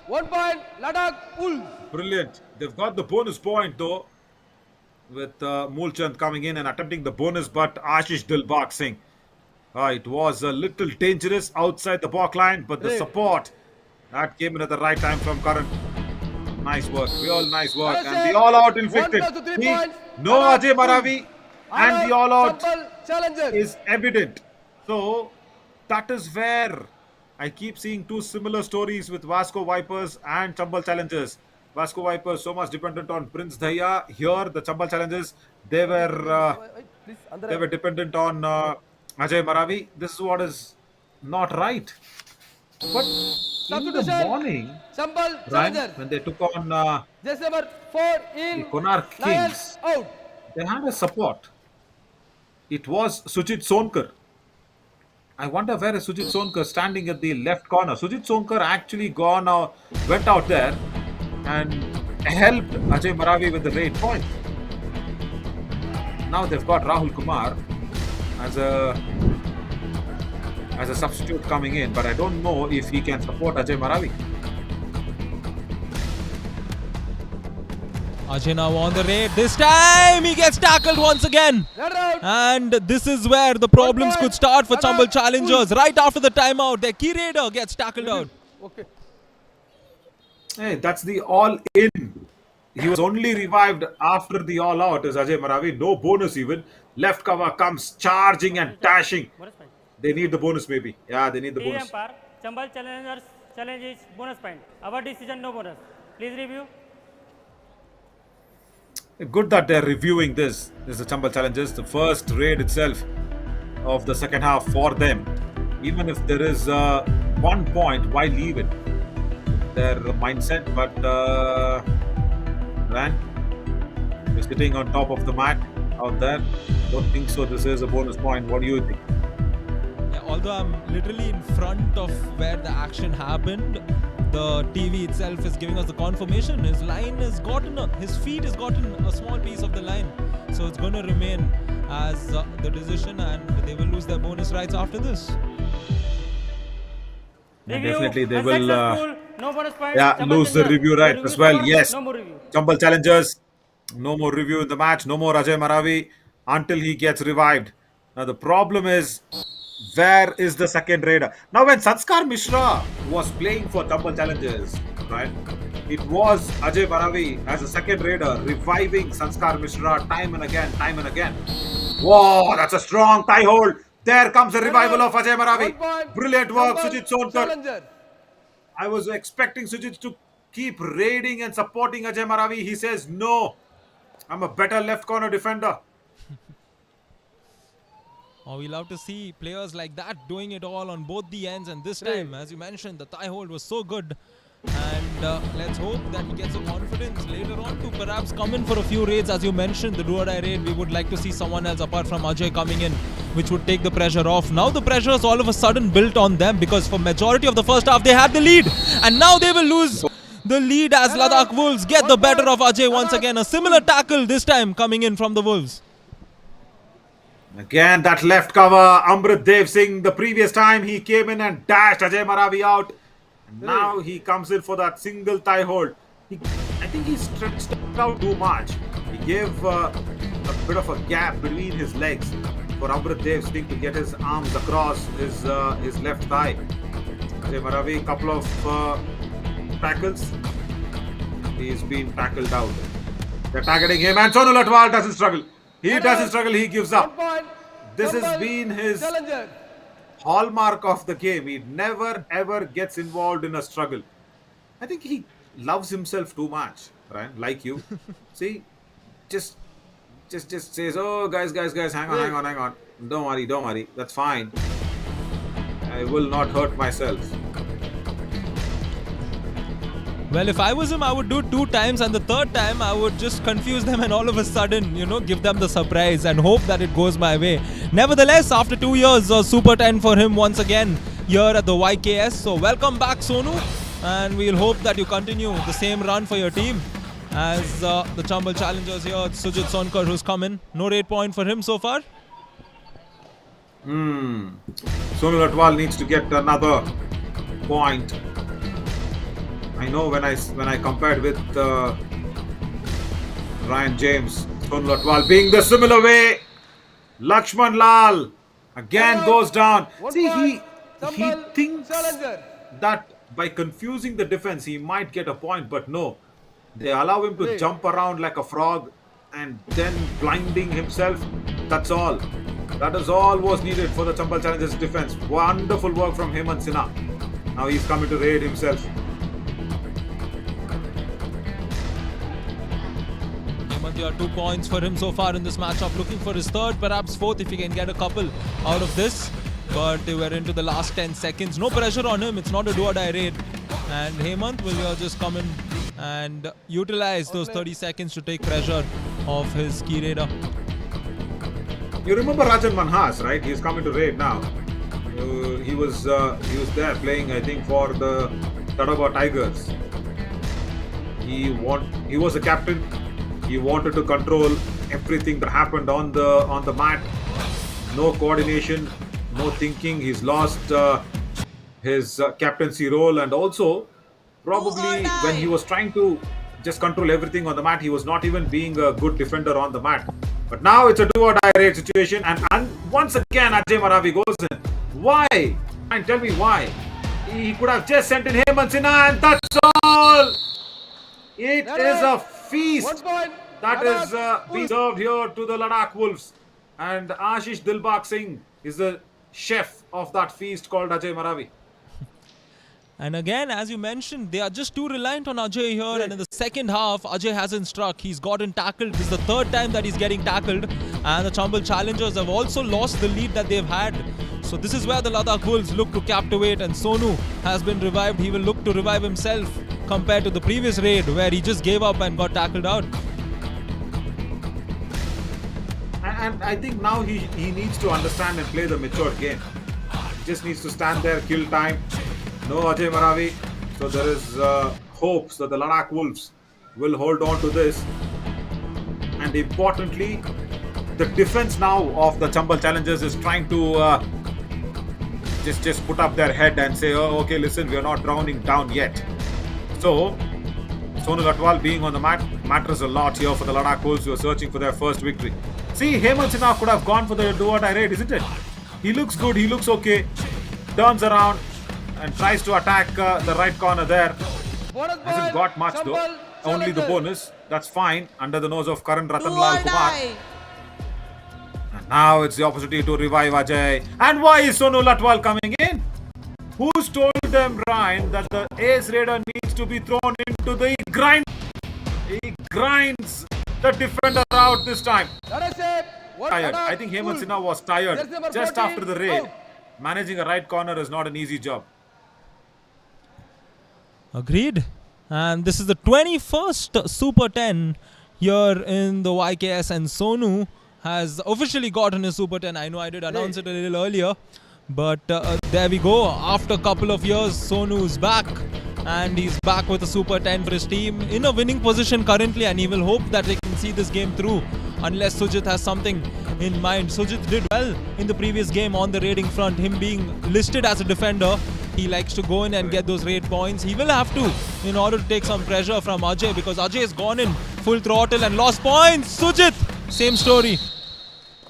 1 point, Ladakh Wolves. Brilliant. They've got the bonus point though, with Moolchand coming in and attempting the bonus, but Ashish Dilbagh Singh. It was a little dangerous outside the back line, but the support that came in at the right time from Karan. Nice work, real nice work. And the all out inflicted. No Ajay Maravi, and the all out is evident. So that is where I keep seeing two similar stories with Vasco Vipers and Chambal Challengers. Vasco Vipers so much dependent on Prince Dhaya. Here the Chambal Challengers, they were dependent on Ajay Maravi. This is what is not right. But in the morning, right, when they took on Just number 4 in. the Konark Lions Kings, out. they had a support. It was Sujit Sonkar. I wonder where is Sujit Sonkar standing at the left corner. Sujit Sonkar actually went out there and helped Ajay Maravi with the raid point. Now they've got Rahul Kumar as a substitute coming in, but I don't know if he can support Ajay Maravi. Ajay now on the raid. This time he gets tackled once again. Red out. And this is where the problems could start for Chambal Challengers. Right after the timeout, their key raider gets tackled out. Okay. Hey, that's the all in. He was only revived after the all out is Ajay Maravi. No bonus even. Left cover comes charging and dashing. Bonus point. They need the bonus maybe. Yeah, they need the Three bonus. umpire. Chambal Challengers challenge is bonus point. Our decision no bonus. Please review. Good that they're reviewing this. This is the Chambal Challengers. The first raid itself of the second half for them. Even if there is 1 point, why leave it? Their mindset, but Rand, you're sitting on top of the mat out there. Don't think so. This is a bonus point. What do you think? Yeah, although I'm literally in front of where the action happened, the TV itself is giving us the confirmation. His line has gotten, his feet has gotten a small piece of the line. So it's going to remain as the decision and they will lose their bonus rights after this. And Review. definitely they will Unsuccessful. No bonus point. yeah, Chambal lose the Challengers. review right Review as well. score. Yes. No more review. Chambal Challengers, no more review in the match. No more Ajay Maravi until he gets revived. Now the problem is, where is the second raider? Now when Sanskar Mishra was playing for Chambal Challengers, right, it was Ajay Maravi as a second raider reviving Sanskar Mishra time and again, time and again. Whoa, that's a strong tie hold. There comes the revival of Ajay 1 Maravi. point. Brilliant work, Chambal Sujit Sonkar. Challenger. I was expecting Sujit to keep raiding and supporting Ajay Maravi. He says, no, I'm a better left corner defender. Oh, we love to see players like that doing it all on both the ends. And this time, as you mentioned, the thigh hold was so good. And let's hope that he gets the confidence later on to perhaps come in for a few raids. As you mentioned, the do-or-die raid, we would like to see someone else apart from Ajay coming in, which would take the pressure off. Now the pressure is all of a sudden built on them because for majority of the first half, they had the lead. And now they will lose the lead as Ladakh Wolves get the better of Ajay once again. A similar tackle this time coming in from the Wolves. Again, that left cover, Amrit Dev Singh. The previous time he came in and dashed Ajay Maravi out. And now he comes in for that single thigh hold. I think he stretched out too much. He gave a bit of a gap between his legs for Amrit Dev Singh to get his arms across his left thigh. Ajay Maravi, couple of tackles. He's been tackled out. They're targeting him and Sonu Latwal doesn't struggle. He doesn't struggle, he gives 1 up. point. This has Chambal been his Challenger. hallmark of the game. He never ever gets involved in a struggle. I think he loves himself too much, right? Like you. See, just says, oh guys, hang on. Don't worry. That's fine. I will not hurt myself. Well, if I was him, I would do 2 times, and the third time I would just confuse them and all of a sudden, give them the surprise and hope that it goes my way. Nevertheless, after 2 years, Super 10 for him once again here at the YKS. So welcome back, Sonu, and we'll hope that you continue the same run for your team. As the Chambal challengers here, Sujit Sonkar, who's come in. No rate point for him so far. Sonu Latwal needs to get another point. I know when I compared with Ryan James, Sonu Latwal being the similar way, Lakshman Lal again goes down. See, he thinks that by confusing the defense he might get a point, but no. They allow him to jump around like a frog and then blinding himself. That's all. That is all was needed for the Chambal Challengers defense. Wonderful work from Hemant Sinha. Now he's coming to raid himself. There are 2 points for him so far in this matchup. Looking for his third, perhaps fourth, if he can get a couple out of this. But they were into the last 10 seconds. No pressure on him. It's not a do-or-die raid. And Hemant will just come in and utilize those 30 seconds to take pressure off his key raider. You remember Rajan Manhas, right? He's coming to raid now. He was there playing, I think, for the Tadaba Tigers. He was a captain. He wanted to control everything that happened on the mat. No coordination, no thinking. He's lost his captaincy role, and also probably when he was trying to just control everything on the mat, he was not even being a good defender on the mat. But now it's a do-or-die raid situation, and once again Ajay Maravi goes in. Why? And tell me why. He could have just sent in Hemant Sinha, and that's all. It is a feast that is being served here to the Ladakh Wolves, and Ashish Dilbag Singh is the chef of that feast called Ajay Maravi. And again, as you mentioned, they are just too reliant on Ajay here. And in the second half, Ajay hasn't struck. He's gotten tackled. This is the third time that he's getting tackled. And the Chambal challengers have also lost the lead that they've had. So this is where the Ladakh Wolves look to captivate. And Sonu has been revived. He will look to revive himself compared to the previous raid where he just gave up and got tackled out. And I think now he needs to understand and play the mature game. He just needs to stand there, kill time. No Ajay Maravi. So there is hopes that the Ladakh Wolves will hold on to this. And importantly, the defense now of the Chambal challengers is trying to just put up their head and say, oh, okay, listen, we are not drowning down yet. So Sonu Latwal being on the mat matters a lot here for the Ladakh Wolves who are searching for their first victory. See, Hemant Sinha could have gone for the do-or-die raid, isn't it? He looks good, he looks okay. Turns around and tries to attack the right corner there. Hasn't got much though. Only the bonus. That's fine. Under the nose of Karan Ratan Lal Kumar. And now it's the opportunity to revive Ajay. And why is Sonu Latwal coming in? Who's told them, Ryan, that the ace raider needs to be thrown into the grind? He grinds the defender out this time. Tired. I think Hemant Sinha was tired just after the raid. Managing a right corner is not an easy job. Agreed. And this is the 21st Super 10 here in the YKS, and Sonu has officially gotten his Super 10. I know I did announce it a little earlier, but there we go. After a couple of years, Sonu's back, and he's back with a Super 10 for his team in a winning position currently, and he will hope that they can see this game through unless Sujit has something in mind. Sujit did well in the previous game on the raiding front. Him being listed as a defender, he likes to go in and get those raid points. He will have to in order to take some pressure from Ajay, because Ajay has gone in full throttle and lost points. Sujit, same story.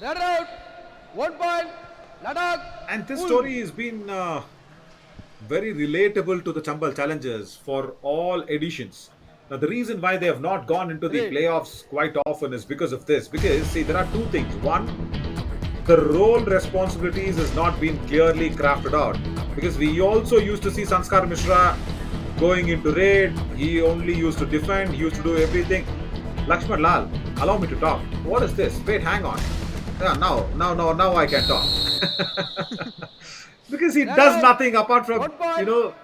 Red out, 1 point, Ladakh. And this story has been very relatable to the Chambal challengers for all editions. Now, the reason why they have not gone into the playoffs quite often is because of this. Because, see, there are two things. One, the role responsibilities has not been clearly crafted out. Because we also used to see Sanskar Mishra going into raid. He only used to defend. He used to do everything. Lakshman Lal, allow me to talk. What is this? Wait, hang on. Yeah, now I can talk. because he does nothing apart from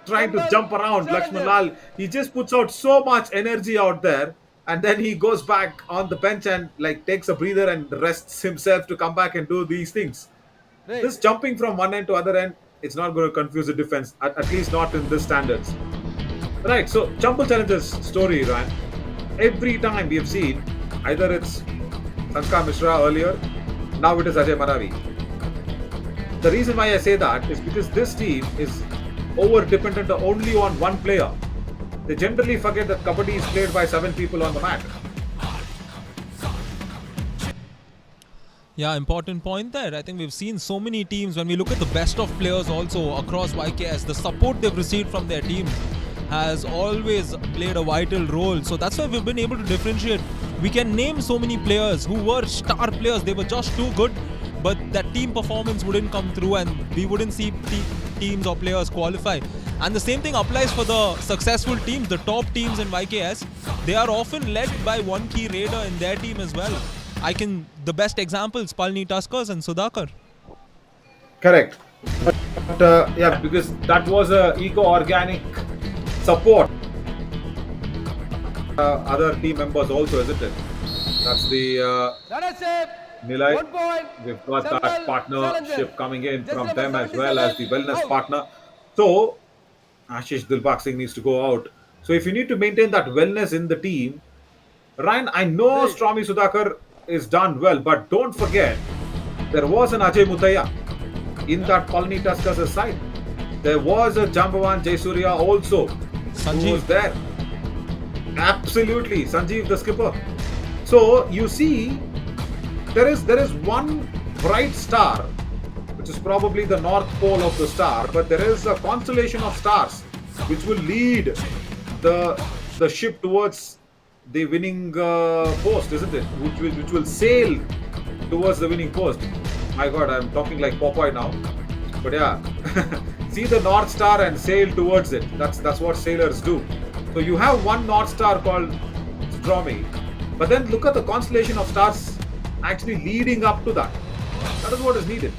trying to jump around. Lakshman Lal, he just puts out so much energy out there, and then he goes back on the bench and like takes a breather and rests himself to come back and do these things. This jumping from one end to other end, it's not going to confuse the defense, at least not in this standards. Right, so Chambal Challenges story, Ryan. Every time we have seen, either it's Sanskar Mishra earlier, now it is Ajay Maravi. The reason why I say that is because this team is over dependent only on one player. They generally forget that Kabaddi is played by 7 people on the mat. Yeah, important point there. I think we've seen so many teams, when we look at the best of players also across YKS, the support they've received from their teams has always played a vital role. So that's why we've been able to differentiate. We can name so many players who were star players. They were just too good, but that team performance wouldn't come through and we wouldn't see teams or players qualify. And the same thing applies for the successful teams, the top teams in YKS. They are often led by one key raider in their team as well. The best examples, Palni, Tuskers and Sudhakar. Correct. But yeah, because that was a eco-organic support. Other team members also, isn't it? That's the Nilay. 1 point. We've got Chambal that partnership Challenges. coming in Just from number them as well as the 77. wellness Out. partner. So Ashish Dilbag Singh needs to go out. So if you need to maintain that wellness in the team, Ryan, I know Strami Sudhakar is done well, but don't forget there was an Ajay Mutaya in that Palni Tuskers side. There was a Jambavan Jaysurya also who was there. Absolutely, Sanjeev the skipper. So you see, there is one bright star, which is probably the north pole of the star, but there is a constellation of stars which will lead the ship towards the winning post, isn't it? Which will sail towards the winning post. My God, I'm talking like Popeye now. But yeah, see the North Star and sail towards it. That's what sailors do. So you have one North Star called Stromy, but then look at the constellation of stars actually leading up to that. That is what is needed.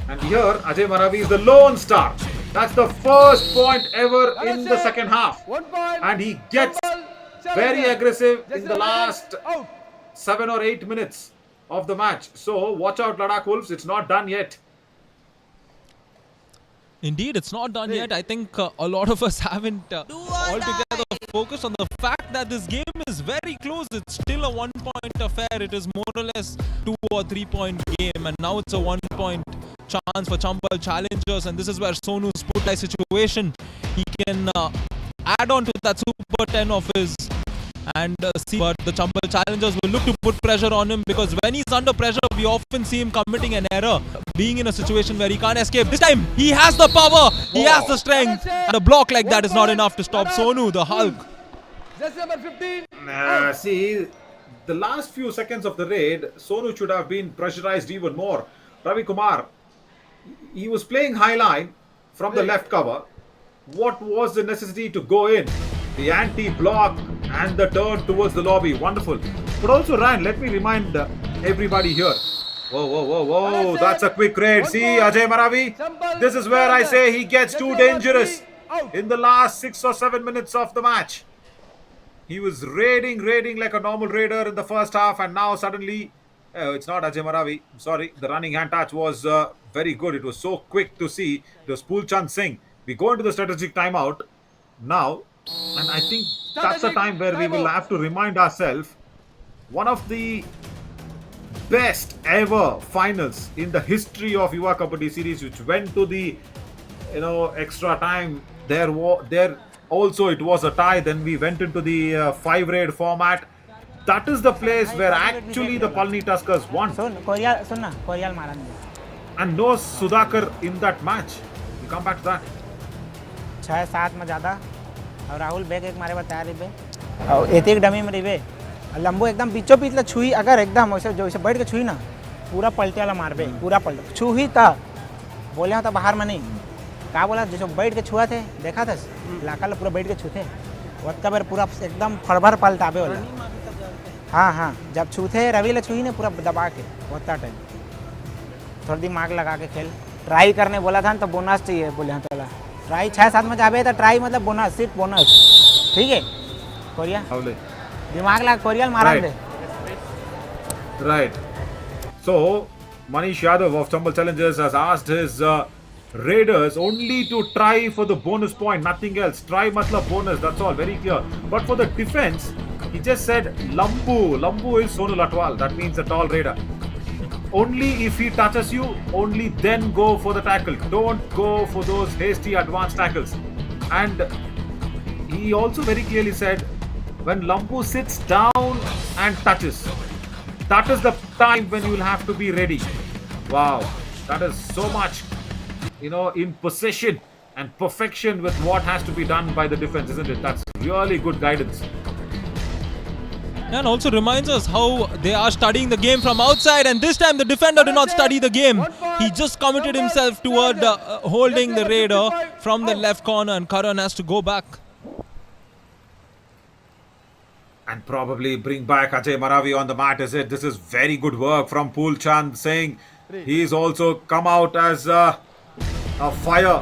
And here, Ajay Maravi is the lone star. That's the first point ever in the second half. 1 point. And he gets very aggressive in the last 7 or 8 minutes of the match. So watch out, Ladakh Wolves. It's not done yet. Indeed, it's not done yet. I think a lot of us haven't altogether focused on the fact that this game is very close. It's still a 1-point affair. It is more or less 2 or 3 point game, and now it's a 1-point chance for Chambal Challengers, and this is where Sonu's put-eye situation. He can add on to that Super 10 of his and see, but the Chambal Challengers will look to put pressure on him, because when he's under pressure, we often see him committing an error, being in a situation where he can't escape. This time, he has the power, he has the strength, and a block like that is not enough to stop Sonu, the Hulk. Just number 15. See, the last few seconds of the raid, Sonu should have been pressurized even more. Ravi Kumar, he was playing high line from the left cover. What was the necessity to go in? The anti-block and the turn towards the lobby. Wonderful. But also, Ryan, let me remind everybody here. Whoa. That's a quick raid. See, Ajay Maravi. This is where I say he gets too dangerous. In the last 6 or 7 minutes of the match, he was raiding like a normal raider in the first half, and now suddenly, it's not Ajay Maravi. I'm sorry. The running hand touch was very good. It was so quick to see. It was Poolchand Singh. We go into the strategic timeout now. And I think that's the time where we will have to remind ourselves, one of the best ever finals in the history of Yuva Kabaddi series, which went to the extra time. There also it was a tie. Then we went into the 5-raid format. That is the place where actually the Palni Tuskers won. And no Sudhakar in that match. We'll come back to that. 6-7 में ज़्यादा और Rahul bag एक मारे बताया रिबे और एक dummy में रिबे लंबो एकदम बीचों बीच छुई अगर एकदम वैसे जो वैसे बैठ के छुई ना पूरा पलटे वाला मार बे पूरा पलट छुई था बोले तो बाहर में नहीं कहा बोला जैसे बैठ के छुआ थे देखा था इलाका पूरा बैठ के छूते वत्ता बार पूरा एकदम फड़भर पलटाबे वाला हाँ जब छूते रवि ले छुई ने पूरा दबा के वत्ता टाइम थोड़ा दिमाग लगा के खेल ट्राई करने बोला था तो बोनस चाहिए बोले हैं तोला ट्राई 6-7 में जाबे तो ट्राई मतलब बोनस सिर्फ बोनस ठीक है कोरिया Lovely. दिमाग ला कोरियल मारा Right. They Right. So, Manish Yadav of Chambal Challengers has asked his Raiders only to try for the bonus point, nothing else. Try matlab bonus, that's all, very clear. But for the defense, he just said Lambu. Lambu is Sonu Latwal, that means a tall Raider. Only if he touches you, only then go for the tackle. Don't go for those hasty advanced tackles. And he also very clearly said, when Lambu sits down and touches, that is the time when you will have to be ready. Wow, that is so much, in possession and perfection with what has to be done by the defense, isn't it? That's really good guidance. And also reminds us how they are studying the game from outside, and this time the defender did not study the game. He just committed himself toward holding the Raider from the left corner, and Karan has to go back. And probably bring back Ajay Maravi on the mat, is it? This is very good work from Pool Chand, saying he's also come out as a fire.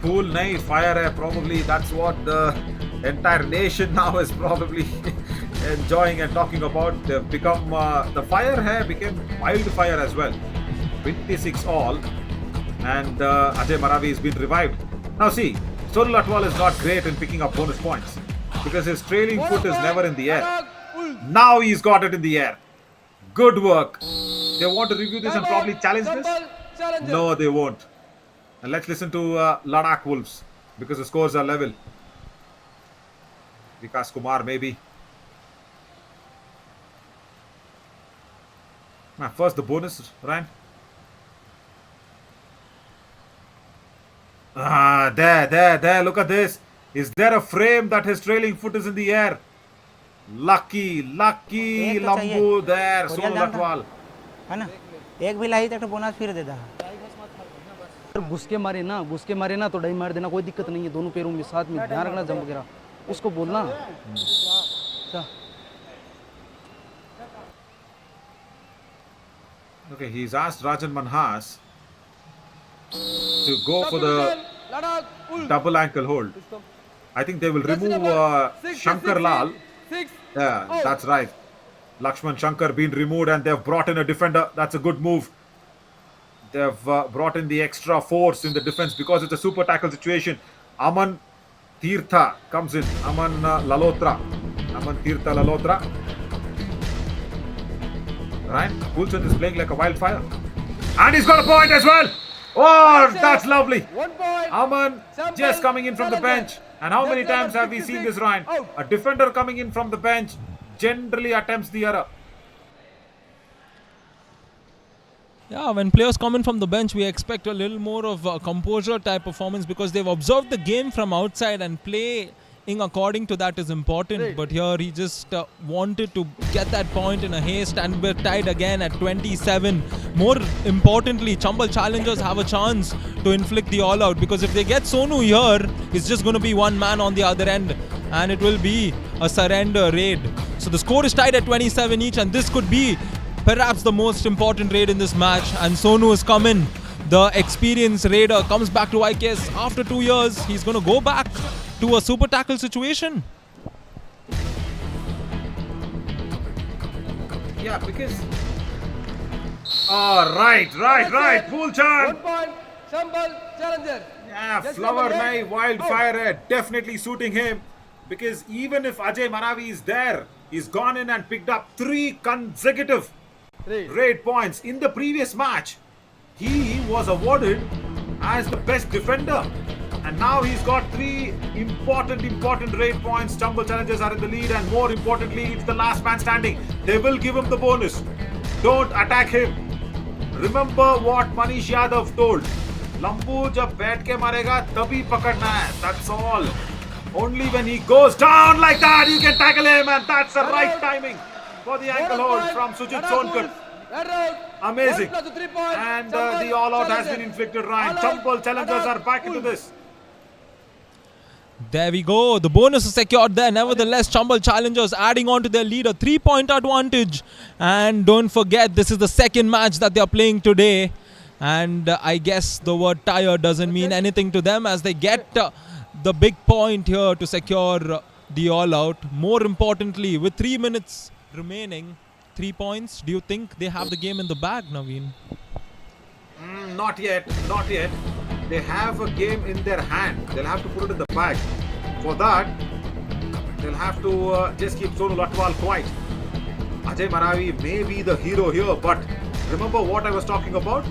Pool nahi, fire hai, probably that's what the entire nation now is probably enjoying and talking about. They've become, the fire hai became wildfire as well. 26 all, and Ajay Maravi has been revived. Now see, Sonu Latwal is not great in picking up bonus points, because his trailing foot is never in the air. Now he's got it in the air. Good work. They want to review this and probably challenge this? No, they won't. And let's listen to Ladakh Wolves, because the scores are level. Vikas Kumar maybe. Now, first the bonus, Ryan. There, look at this. Is there a frame that his trailing foot is in the air? Lucky एक तो Lambu चाहिए। there, chorial Sonu जानता। Latwal. है ना एक भी लाई तो bonus फिर देता घुस के मारे ना तो डाई मार देना, कोई दिक्कत नहीं है। दोनों पैरों में साथ में ध्यान रखना, जंप वगैरह उसको बोलना। अच्छा Okay, he's asked Rajan Manhas to go for the double ankle hold. I think they will remove Shankar Lal. Yeah, that's right. Lakshman Shankar being removed, and they've brought in a defender. That's a good move. They've brought in the extra force in the defense because it's a super tackle situation. Aman Tirtha comes in. Aman Tirtha Lalotra. Right? Poolchand is playing like a wildfire. And he's got a point as well. Oh, that's lovely. Aman just coming in from the bench. And how many times have we seen this, Ryan? A defender coming in from the bench generally attempts the error. Yeah, when players come in from the bench, we expect a little more of a composure type performance, because they've observed the game from outside, and playing according to that is important. But here he just wanted to get that point in a haste, and we're tied again at 27. More importantly, Chambal Challengers have a chance to inflict the all-out, because if they get Sonu here, it's just going to be one man on the other end, and it will be a surrender raid. So the score is tied at 27 each, and this could be perhaps the most important raid in this match. And Sonu has come in. The experienced raider comes back to IKS after 2 years. He's going to go back to a super tackle situation. Yeah, because... Oh, right. Poolchand. 1 point, Chambal Challenger. Yeah, Flower Nai, Wildfire, definitely suiting him. Because even if Ajay Maravi is there, he's gone in and picked up 3 consecutive raid points. In the previous match, he was awarded as the best defender. And now he's got 3 important raid points. Chambal Challengers are in the lead, and more importantly, it's the last man standing. They will give him the bonus. Don't attack him. Remember what Manish Yadav told. Lambu jab baith ke marega, tabhi pakadna hai. That's all. Only when he goes down like that, you can tackle him, and that's the right timing for the ankle hold from Sujit Sonkar. Amazing. And the all-out has been inflicted, Ryan. Chambal Challengers are back into this. There we go. The bonus is secured there. Nevertheless, Chambal Challengers adding on to their lead, a 3-point advantage. And don't forget, this is the second match that they are playing today. And I guess the word tire doesn't mean anything to them as they get the big point here to secure the all out. More importantly, with 3 minutes remaining, 3 points, do you think they have the game in the bag, Naveen? Not yet, not yet. They have a game in their hand. They'll have to put it in the bag. For that, they'll have to just keep Sonu Latwal quiet. Ajay Maravi may be the hero here, but remember what I was talking about?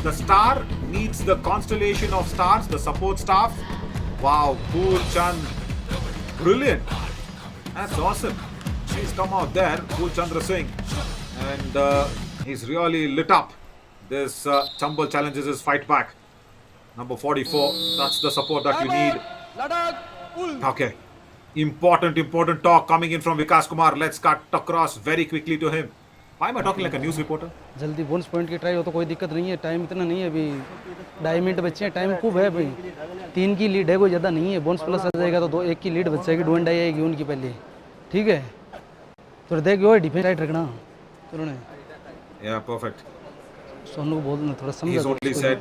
The star needs the constellation of stars, the support staff. Wow, Pool Chand, brilliant. That's awesome. He's come out there, Pool Chandra Singh, and he's really lit up this Chambal Challenges' fight back. Number 44, that's the support that you need. Okay, important talk coming in from Vikas Kumar. Let's cut across very quickly to him. Why am I talking like a news reporter? जल्दी bonus point की try हो तो कोई दिक्कत नहीं है, time इतना नहीं है अभी, 2.5 मिनट बच्चे हैं, टाइम खूब है भाई, 3 की लीड है, कोई ज़्यादा नहीं है, बोनस प्लस आ जाएगा तो 1 की लीड बच जाएगी, 2 एंड आएगी उनकी पहले, ठीक है, तो देख वो डिफेंस राइट रखना, उन्होंने, Yeah, perfect. सोनू को बोलना थोड़ा समझा, He's only said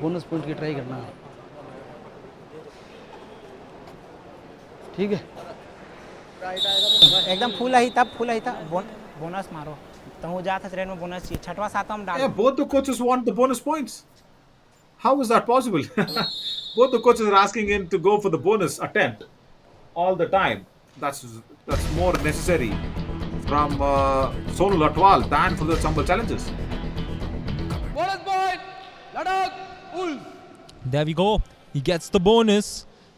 bonus point की ट्राई करना, ठीक है, एकदम फुल आई था बोनस मारो तो वो जाता ट्रेन में बोनस चाहिए छठवां सातवां में डाल yeah, both the coaches want the bonus points. How is that possible? Both the coaches are asking him to go for the bonus attempt all the time. That's more necessary from Sonu Latwal than for the Chambal Challenges. Bonus point, Ladakh Wolves. There we go. He gets the bonus.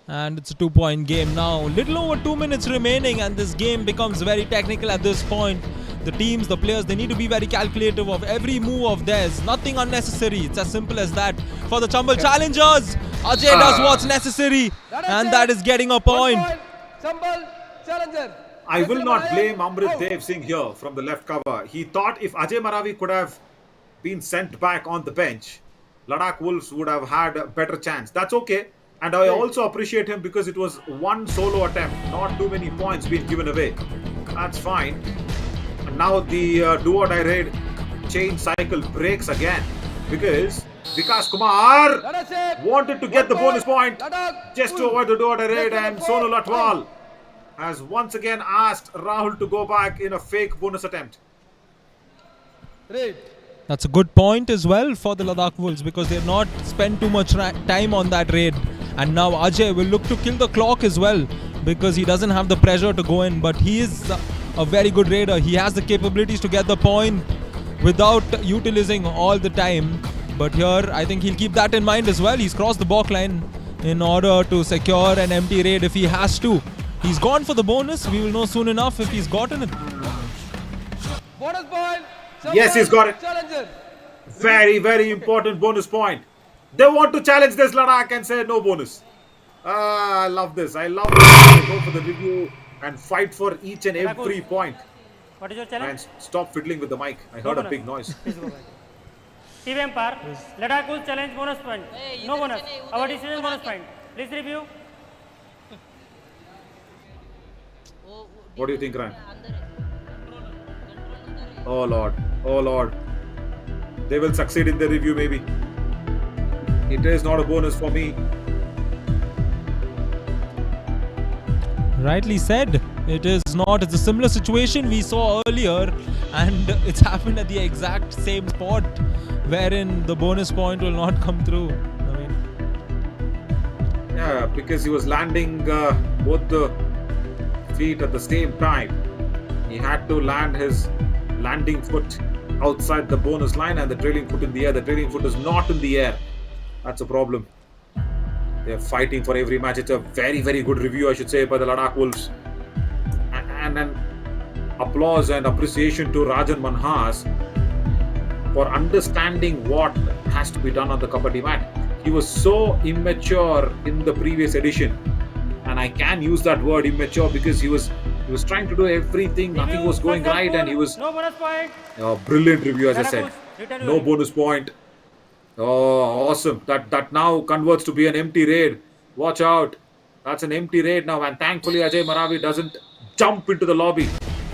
And it's a 2-point game now. Little over 2 minutes remaining, and this game becomes very technical at this point. The teams, the players, they need to be very calculative of every move of theirs. Nothing unnecessary. It's as simple as that. For the Chambal Challengers, Ajay does what's necessary, and that is getting a point. Chambal Challenger. I will not blame Amrit Dev Singh here from the left cover. He thought if Ajay Maravi could have been sent back on the bench, Ladakh Wolves would have had a better chance. That's okay. And I also appreciate him because it was one solo attempt, not too many points being given away. That's fine. And now the do-or-die raid chain cycle breaks again because Vikas Kumar wanted to get the bonus point just to avoid the do-or-die raid, and Sonu Latwal has once again asked Rahul to go back in a fake bonus attempt. That's a good point as well for the Ladakh Wolves because they've not spent too much time on that raid. And now Ajay will look to kill the clock as well because he doesn't have the pressure to go in. But he is a very good raider. He has the capabilities to get the point without utilizing all the time. But here, I think he'll keep that in mind as well. He's crossed the balk line in order to secure an empty raid if he has to. He's gone for the bonus. We will know soon enough if he's gotten it. Bonus point. Yes, he's got it. Challenger. Very important bonus point. They want to challenge this Ladakh and say no bonus. I love this. I love this. They go for the review and fight for each and every point. What is your challenge? And stop fiddling with the mic. I heard a big noise. Please go back. TV Empire, Ladakh Wolves challenge bonus point. No bonus. Our decision bonus point. Please review. What do you think, Ryan? Oh Lord. Oh Lord. They will succeed in the review maybe. It is not a bonus for me. Rightly said. It is not. It's a similar situation we saw earlier, and it's happened at the exact same spot wherein the bonus point will not come through. I mean, Yeah, because he was landing both the feet at the same time. He had to land his landing foot outside the bonus line and the trailing foot in the air. The trailing foot is not in the air. That's a problem. They're fighting for every match. It's a very good review, I should say, by the Ladakh Wolves. And an applause and appreciation to Rajan Manhas for understanding what has to be done on the kabaddi mat. He was so immature in the previous edition, and I can use that word immature because he was trying to do everything, nothing was going right, and he was No bonus point. brilliant review, as I said. No bonus point. Oh, awesome. That now converts to be an empty raid. Watch out. That's an empty raid now, and thankfully Ajay Maravi doesn't jump into the lobby.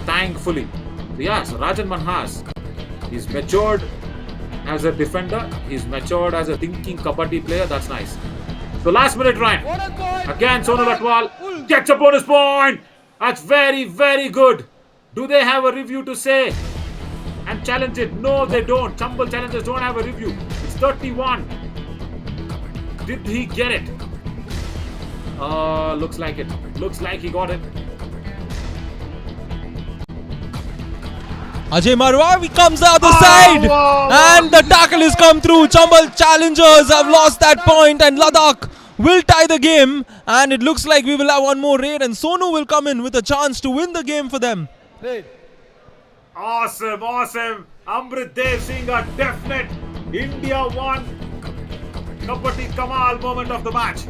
Thankfully. So yes, Rajan Manhas, he's matured as a defender. He's matured as a thinking kabaddi player. That's nice. So last minute, Ryan. Bonus point. Again, Sonu Latwal Wolves. gets a bonus point. That's very, very good. Do they have a review to say and challenge it? No, they don't. Chambal challengers don't have a review. It's 31. Did he get it? Looks like it. Looks like he got it. Ajay Marwawi comes the other Oh, side, wow. and the tackle has come through. Chambal challengers have lost that point, and Ladakh will tie the game. And it looks like we will have one more raid, and Sonu will come in with a chance to win the game for them. Raid. Awesome, awesome. Amrit Dev Singh, a definite India won Kabaddi Kamal moment of the match.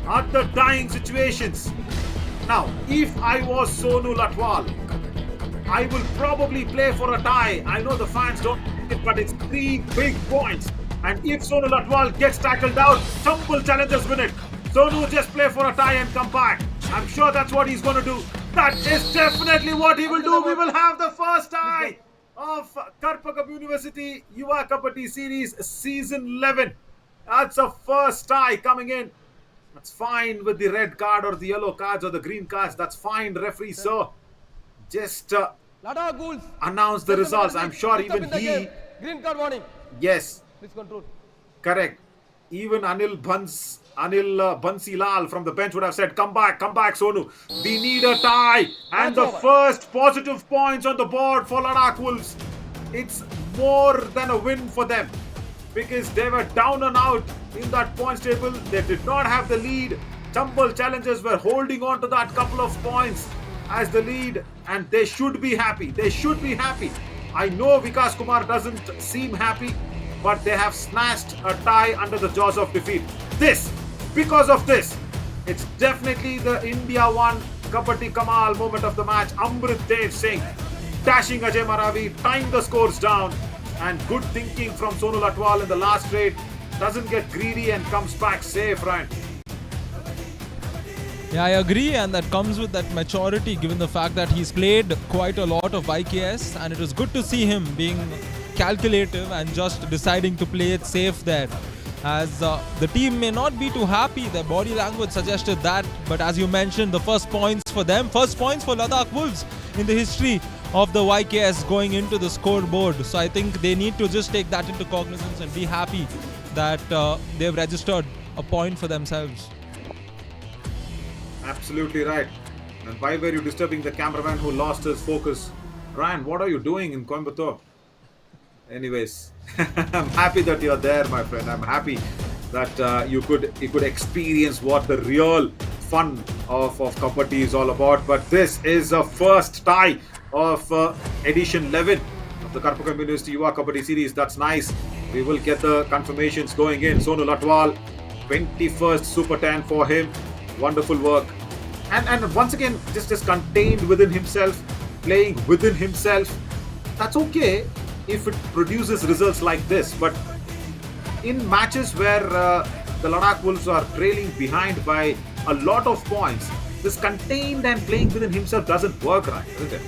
At the dying situations. Now, if I was Sonu Latwal, I will probably play for a tie. I know the fans don't like it, but it's 3 big points. And if Sonu Latwal gets tackled out, Chambal challengers win it. Sonu will just play for a tie and come back. I'm sure that's what he's going to do. That is definitely what he will do. We will have the first tie of Karpagam University Yuva Kabaddi Series Season 11. That's a first tie coming in. That's fine with the red card or the yellow cards or the green cards. That's fine, referee sir. Just Ladakh Wolves. announce the results. I'm sure Mixed up even in the he... game. Green card warning. Yes, Please control. correct. Even Anil Bansi Lal from the bench would have said, come back, Sonu. We need a tie. And the first positive points on the board for Ladakh Wolves. It's more than a win for them because they were down and out in that points table. They did not have the lead. Chambal challengers were holding on to that couple of points as the lead, and they should be happy. They should be happy. I know Vikas Kumar doesn't seem happy, but they have snatched a tie under the jaws of defeat. Because of this, it's definitely the India won Kabaddi Kamal moment of the match. Amrit Dev Singh dashing Ajay Maravi, tying the scores down, and good thinking from Sonu Latwal in the last raid. Doesn't get greedy and comes back safe, Ryan. Yeah, I agree, and that comes with that maturity given the fact that he's played quite a lot of YKS, and it was good to see him being calculative and just deciding to play it safe there. As the team may not be too happy, their body language suggested that, but as you mentioned, the first points for them, first points for Ladakh Wolves in the history of the YKS going into the scoreboard. So I think they need to just take that into cognizance and be happy that they've registered a point for themselves. Absolutely right. And why were you disturbing the cameraman who lost his focus? Ryan, what are you doing in Coimbatore? Anyways, I'm happy that you're there, my friend. I'm happy that you could experience what the real fun of Kabaddi is all about. But this is a first tie of edition 11 of the Karpagam University Yuva Kabaddi Series. That's nice. We will get the confirmations going in. Sonu Latwal, 21st Super 10 for him. Wonderful work. And once again, just contained within himself, playing within himself. That's okay if it produces results like this. But in matches where the Ladakh Wolves are trailing behind by a lot of points, this contained and playing within himself doesn't work right, isn't it?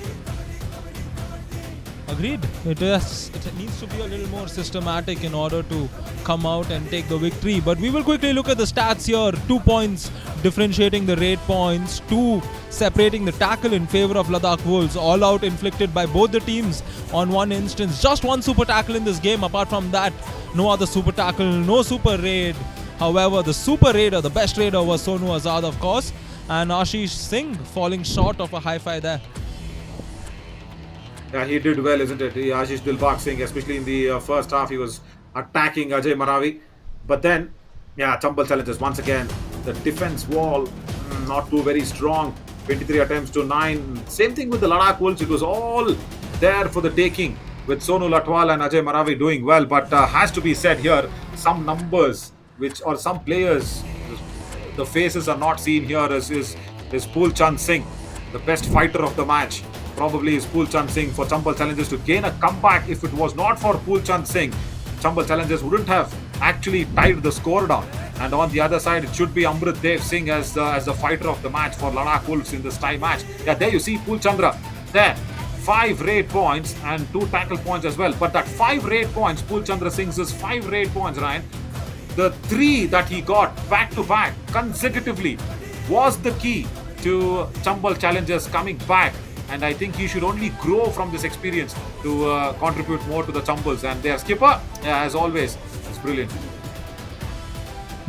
Agreed. It needs to be a little more systematic in order to come out and take the victory. But we will quickly look at the stats here. 2 points differentiating the raid points, 2 separating the tackle in favor of Ladakh Wolves. All out inflicted by both the teams on one instance. Just one super tackle in this game. Apart from that, no other super tackle, no super raid. However, the super raider, the best raider was Sonu Azad, of course. And Ashish Singh falling short of a high-five there. Yeah, he did well, isn't it? Ashish Dilbag Singh, especially in the first half, he was attacking Ajay Maravi. But then, yeah, Chambal challenges once again. The defense wall, not too very strong. 23 attempts to 9. Same thing with the Ladakh Wolves. It was all there for the taking with Sonu Latwal and Ajay Maravi doing well. But has to be said here, some numbers or some players, the faces are not seen here is Pool Chand Singh, the best fighter of the match. Probably is Pool Chand Singh for Chambal Challengers to gain a comeback. If it was not for Pool Chand Singh, Chambal Challengers wouldn't have actually tied the score down. And on the other side, it should be Amrit Dev Singh as the fighter of the match for Ladakh Wolves in this tie match. Yeah, there you see Pool Chandra there 5 raid points and 2 tackle points as well. But that 5 raid points, Pool Chandra Singh's 5 raid points, Ryan, the 3 that he got back to back consecutively was the key to Chambal challengers coming back. And I think he should only grow from this experience to contribute more to the Chambals. And their skipper, as always, is brilliant.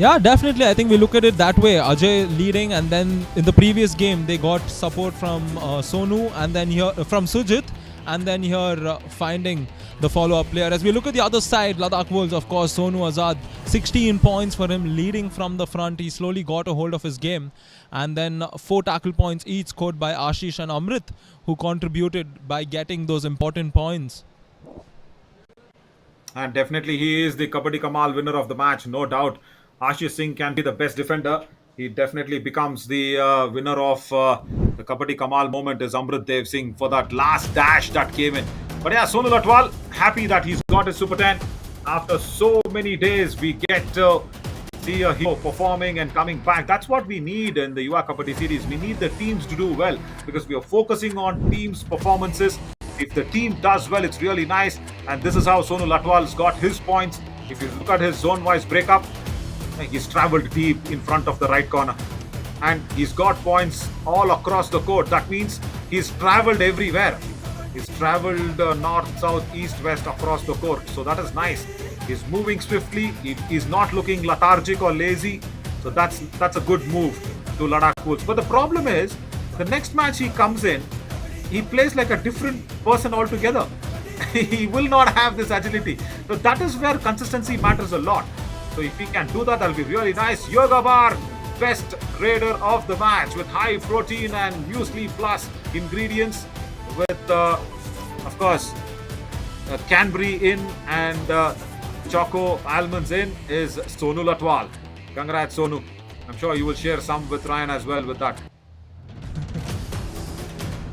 Yeah, definitely. I think we look at it that way. Ajay leading, and then in the previous game they got support from Sonu, and then here from Sujit, and then here finding the follow-up player. As we look at the other side, Ladakh Wolves, of course, Sonu Azad, 16 points for him, leading from the front. He slowly got a hold of his game, and then 4 tackle points each scored by Ashish and Amrit, who contributed by getting those important points. And definitely he is the Kabaddi Kamal winner of the match, no doubt. Ashish Singh can be the best defender. He definitely becomes the winner of the Kabaddi Kamal moment is Amrit Dev Singh for that last dash that came in. But yeah, Sonu Latwal, happy that he's got his Super 10. After so many days, we get to see a hero performing and coming back. That's what we need in the Yuva Kabaddi series. We need the teams to do well because we are focusing on teams' performances. If the team does well, it's really nice. And this is how Sonu Latwal's got his points. If you look at his zone-wise breakup, he's travelled deep in front of the right corner. And he's got points all across the court. That means he's travelled everywhere. He's travelled north, south, east, west across the court. So that is nice. He's moving swiftly. He's not looking lethargic or lazy. So that's a good move to Ladakh Wolves. But the problem is, the next match he comes in, he plays like a different person altogether. He will not have this agility. So that is where consistency matters a lot. So if he can do that, that'll be really nice. Yoga Bar, best raider of the match with high protein and muesli plus ingredients with, of course, Canberry in and Choco almonds in is Sonu Latwal. Congrats, Sonu. I'm sure you will share some with Ryan as well with that.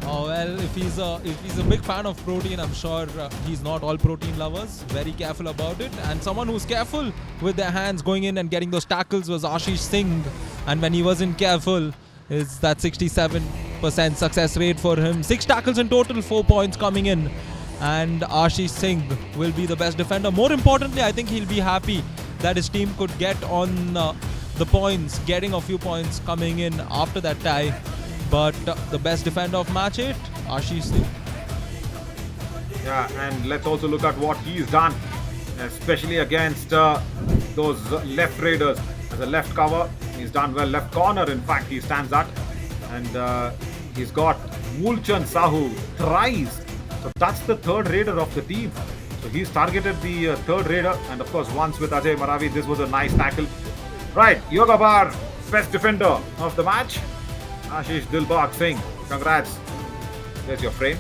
Oh well, if he's a big fan of protein, I'm sure he's not all protein lovers. Very careful about it, and someone who's careful with their hands going in and getting those tackles was Ashish Singh. And when he wasn't careful, is that 67% success rate for him. 6 tackles in total, 4 points coming in, and Ashish Singh will be the best defender. More importantly, I think he'll be happy that his team could get on the points, getting a few points coming in after that tie. But the best defender of match 8, Ashish Singh. Yeah, and let's also look at what he's done, especially against those left raiders. As a left cover, he's done well. Left corner, in fact, he stands at. And he's got Mulchan Sahu thrice. So that's the third raider of the team. So he's targeted the third raider. And of course, once with Ajay Maravi, this was a nice tackle. Right, Yoga Bar, best defender of the match. Ashish Dilbagh Singh, congrats. There's your frame.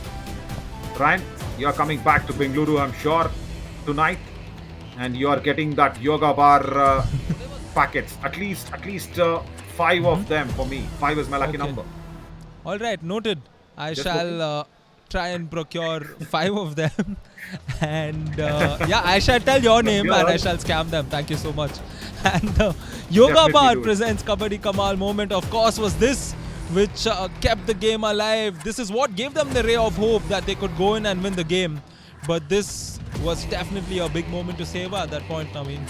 Ryan, you're coming back to Bengaluru, I'm sure, tonight. And you're getting that Yoga Bar packets. At least 5 of them for me. 5 is my lucky number. All right, noted. I Just shall try and procure 5 of them. And yeah, I shall tell your name and I shall scam them. Thank you so much. And Yoga Bar presents Kabaddi Kamal moment, of course, was this which kept the game alive. This is what gave them the ray of hope that they could go in and win the game. But this was definitely a big moment to savor at that point, Naveen.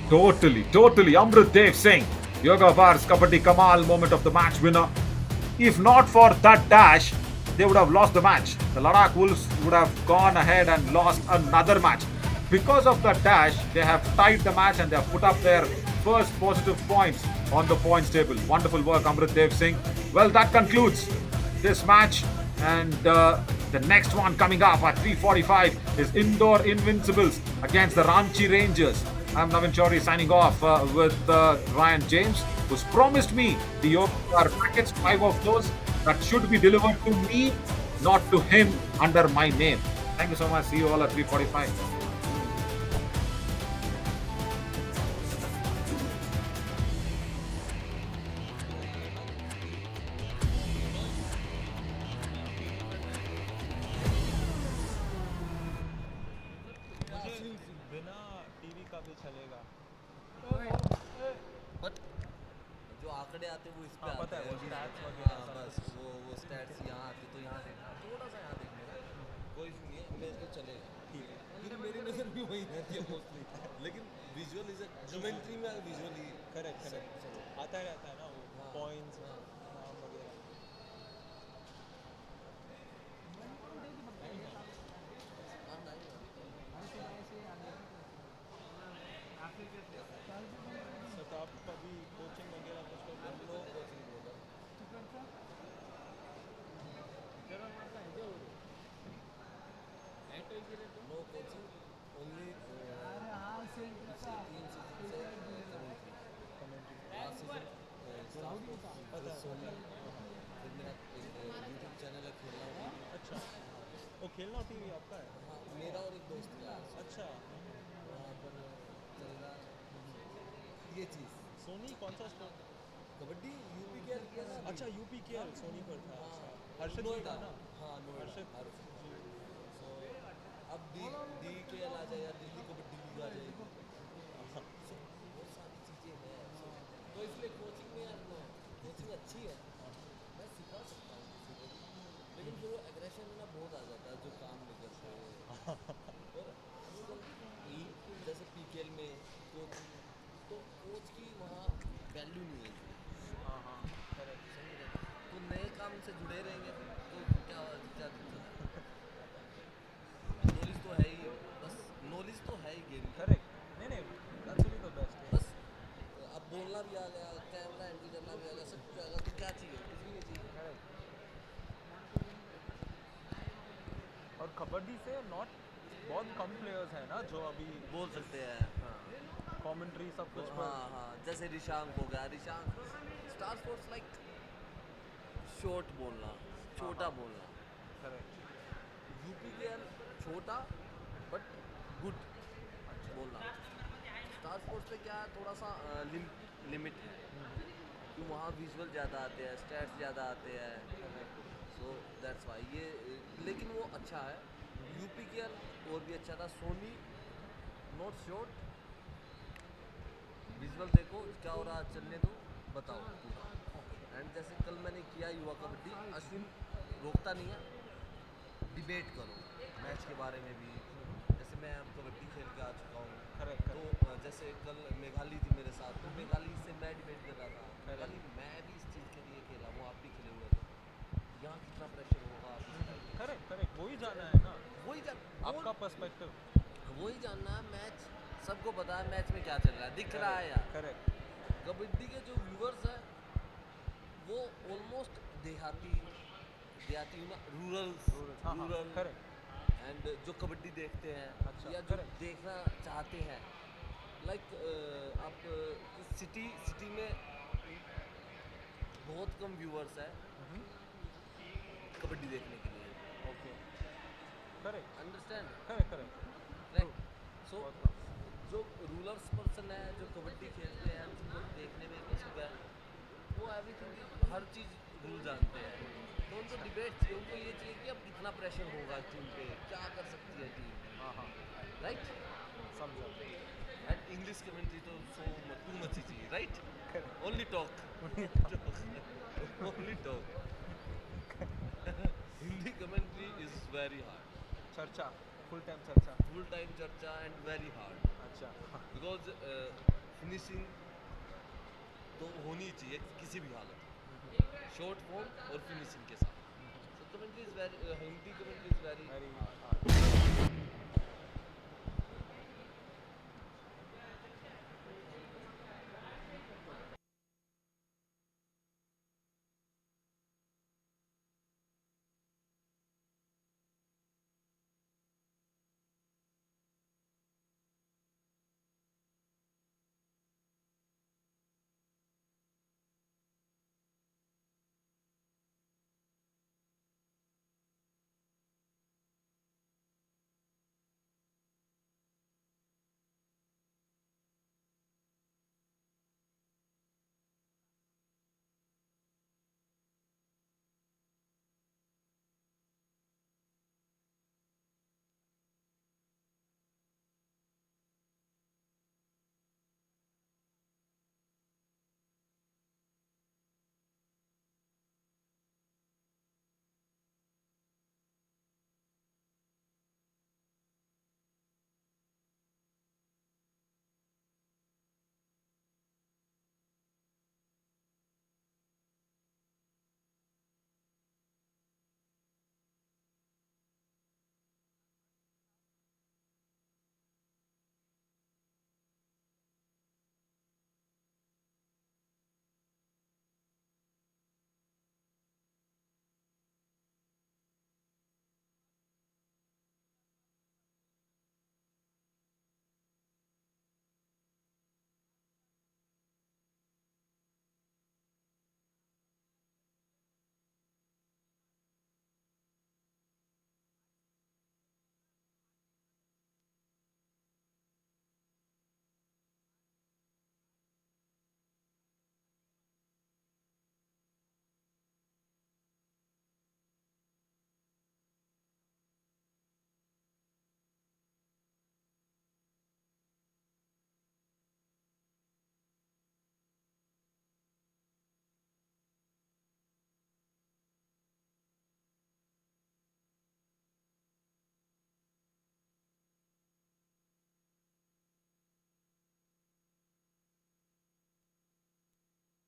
Totally. Amrit Dev Singh, Yoga Bar's Kabaddi Kamal moment of the match winner. If not for that dash, they would have lost the match. The Ladakh Wolves would have gone ahead and lost another match. Because of that dash, they have tied the match and they have put up their first positive points on the points table. Wonderful work, Amrit Dev Singh. Well, that concludes this match. And the next one coming up at 3:45 is Indore Invincibles against the Ranchi Rangers. I'm Navin Chaudhary signing off with Ryan James, who's promised me the Yoga packets, 5 of those that should be delivered to me, not to him, under my name. Thank you so much. See you all at 3:45. जो आंकड़े आते हैं वो इस पे आते हैं। हाँ, बस वो स्टैट्स यहाँ आते तो यहाँ देखना थोड़ा सा भी वही रहती है मोस्टली, लेकिन विजुअल इज कमेंट्री में विजुअली करेक्ट आता रहता है ना वो हाँ, पॉइंट्स हाँ। नाम वगैरह। हाँ, नहीं सेटअप कभी कोचिंग वगैरह कुछ करते हम हैं? लोग कोचिंग होगा नो कोचिंग ओनली पिछले 3 सीजन से commentary last season Star Sony, फिर मेरा एक यूट्यूब चैनल है खेलना होगा। अच्छा, वो खेलना टीवी आपका है? हाँ, मेरा और एक दोस्त का है। अच्छा, वहाँ पर चल रहा है ये चीज़। सोनी कौन सा स्पोर्ट? कबड्डी यूपी के किया ना। अच्छा, यूपी के सोनी पर था। हाँ, अच्छा, हर्षद जी नोएडा। था ना? हाँ, नोएडा हर्षद जी। सो अब डी के आ जाए या दिल्ली कबड्डी लीग आ जाएगी। सो बहुत सारी चीज़ें हैं। तो इसलिए कोचिंग में यार नो, कोचिंग अच्छी है, मैं सिखा सकता हूँ किसी को भी, लेकिन फिर वो एग्रेशन में ना बहुत आ जाता है जो काम नहीं करते हैं। और आजकल जैसे पीकेएल में कोच, तो कोच की वहाँ वैल्यू नहीं है। हाँ करेक्ट। समझ रहे हैं? तो नए काम से जुड़े रहेंगे तो क्या क्या दिक्कत है? नॉलेज तो है ही, बस नॉलेज तो है ही गेम की। करेक्ट, नहीं एक्चुअली तो बेस्ट है। बस अब बोलना भी आ गया, कैमरा हैंडल करना भी आ गया, सब कुछ आ गया, तो क्या चाहिए? कुछ भी नहीं चाहिए। और कबड्डी से नॉट बहुत कम प्लेयर्स हैं ना जो अभी बोल सकते हैं। हाँ कमेंट्री सब कुछ पर। हाँ हाँ, जैसे रिशांक हो गया। Rishank star sports like short बोलना, छोटा बोलना। करेक्ट। यूपी के छोटा बट गुड बोलना। स्टार स्पोर्ट्स पे क्या है, थोड़ा सा लिमिट है कि वहाँ विजुअल ज़्यादा आते हैं, स्टैट्स ज़्यादा आते हैं, सो दैट्स वाई ये। लेकिन वो अच्छा है यूपी के और भी अच्छा था। सोनी नॉट शॉर्ट, विजुअल देखो क्या हो रहा, चलने दो, बताओ पूरा। एंड जैसे कल मैंने किया युवा कबड्डी, अश्विन रोकता नहीं है, डिबेट करो मैच के बारे में भी। जैसे मैं अब कबड्डी खेल के आ चुका हूँ, तो जैसे कल मेघाली थी मेरे साथ, तो मेघाली से मैं डिबेट कर रहा था। मेघाली मैं भी इस चीज़ के लिए खेला हूँ, आप भी खेले हुए थे, यहाँ कितना प्रेशर होगा आप इसका। करेक्ट वही जानना है ना, वही आपका पर्सपेक्टिव। वही जानना है। मैच सबको पता है मैच में क्या चल रहा है, दिख रहा है यार। करेक्ट। कबड्डी के जो व्यूवर्स हैं वो ऑलमोस्ट देहाती रूरल करेक्ट। एंड जो कबड्डी देखते हैं, अच्छा, या जो देखना चाहते हैं, लाइक आप सिटी में बहुत कम व्यूवर्स है कबड्डी देखने के लिए। Okay, correct understand? करेक्ट। सो जो रूलर्स पर्सन है, जो कबड्डी खेलते हैं, जिनको देखने में इच्छुक है, वो एवरीथिंग हर चीज़ रूल जानते हैं। तो उनको डिबेट चाहिए, उनको ये चाहिए कि अब कितना प्रेशर होगा टीम पे, क्या कर सकती है टीम। हाँ राइट। समझा। एंड इंग्लिश कमेंट्री तो सो टू मच ही चाहिए। Right. Only talk only talk. Hindi commentary is very hard. चर्चा, फुल टाइम चर्चा एंड वेरी हार्ड। अच्छा। बिकॉज फिनिशिंग तो होनी चाहिए किसी भी हालत में, शॉर्ट फॉर्म और फिनिशिंग के साथ। So commentary is very, Hindi commentary is very very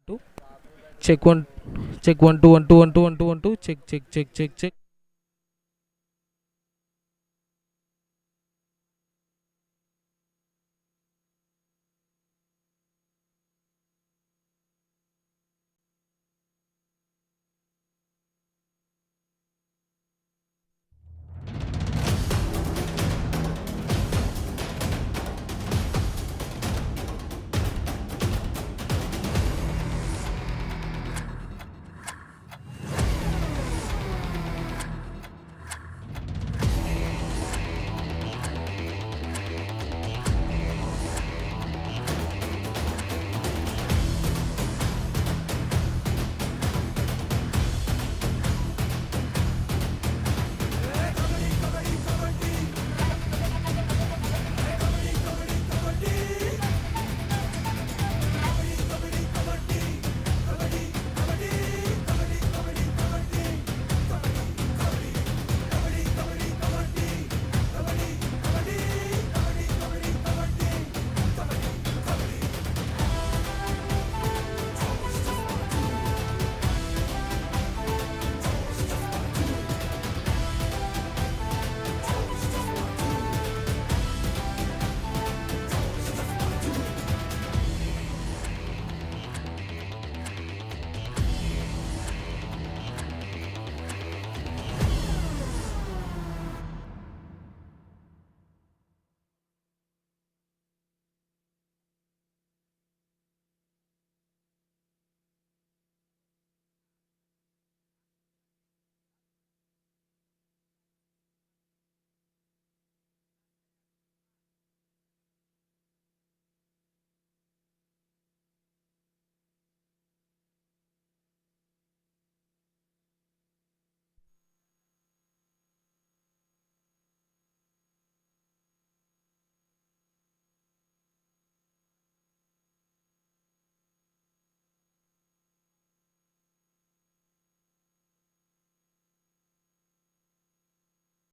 2 check 1 check 1 2 1 2 1 2 1 2 1 2 check check check check check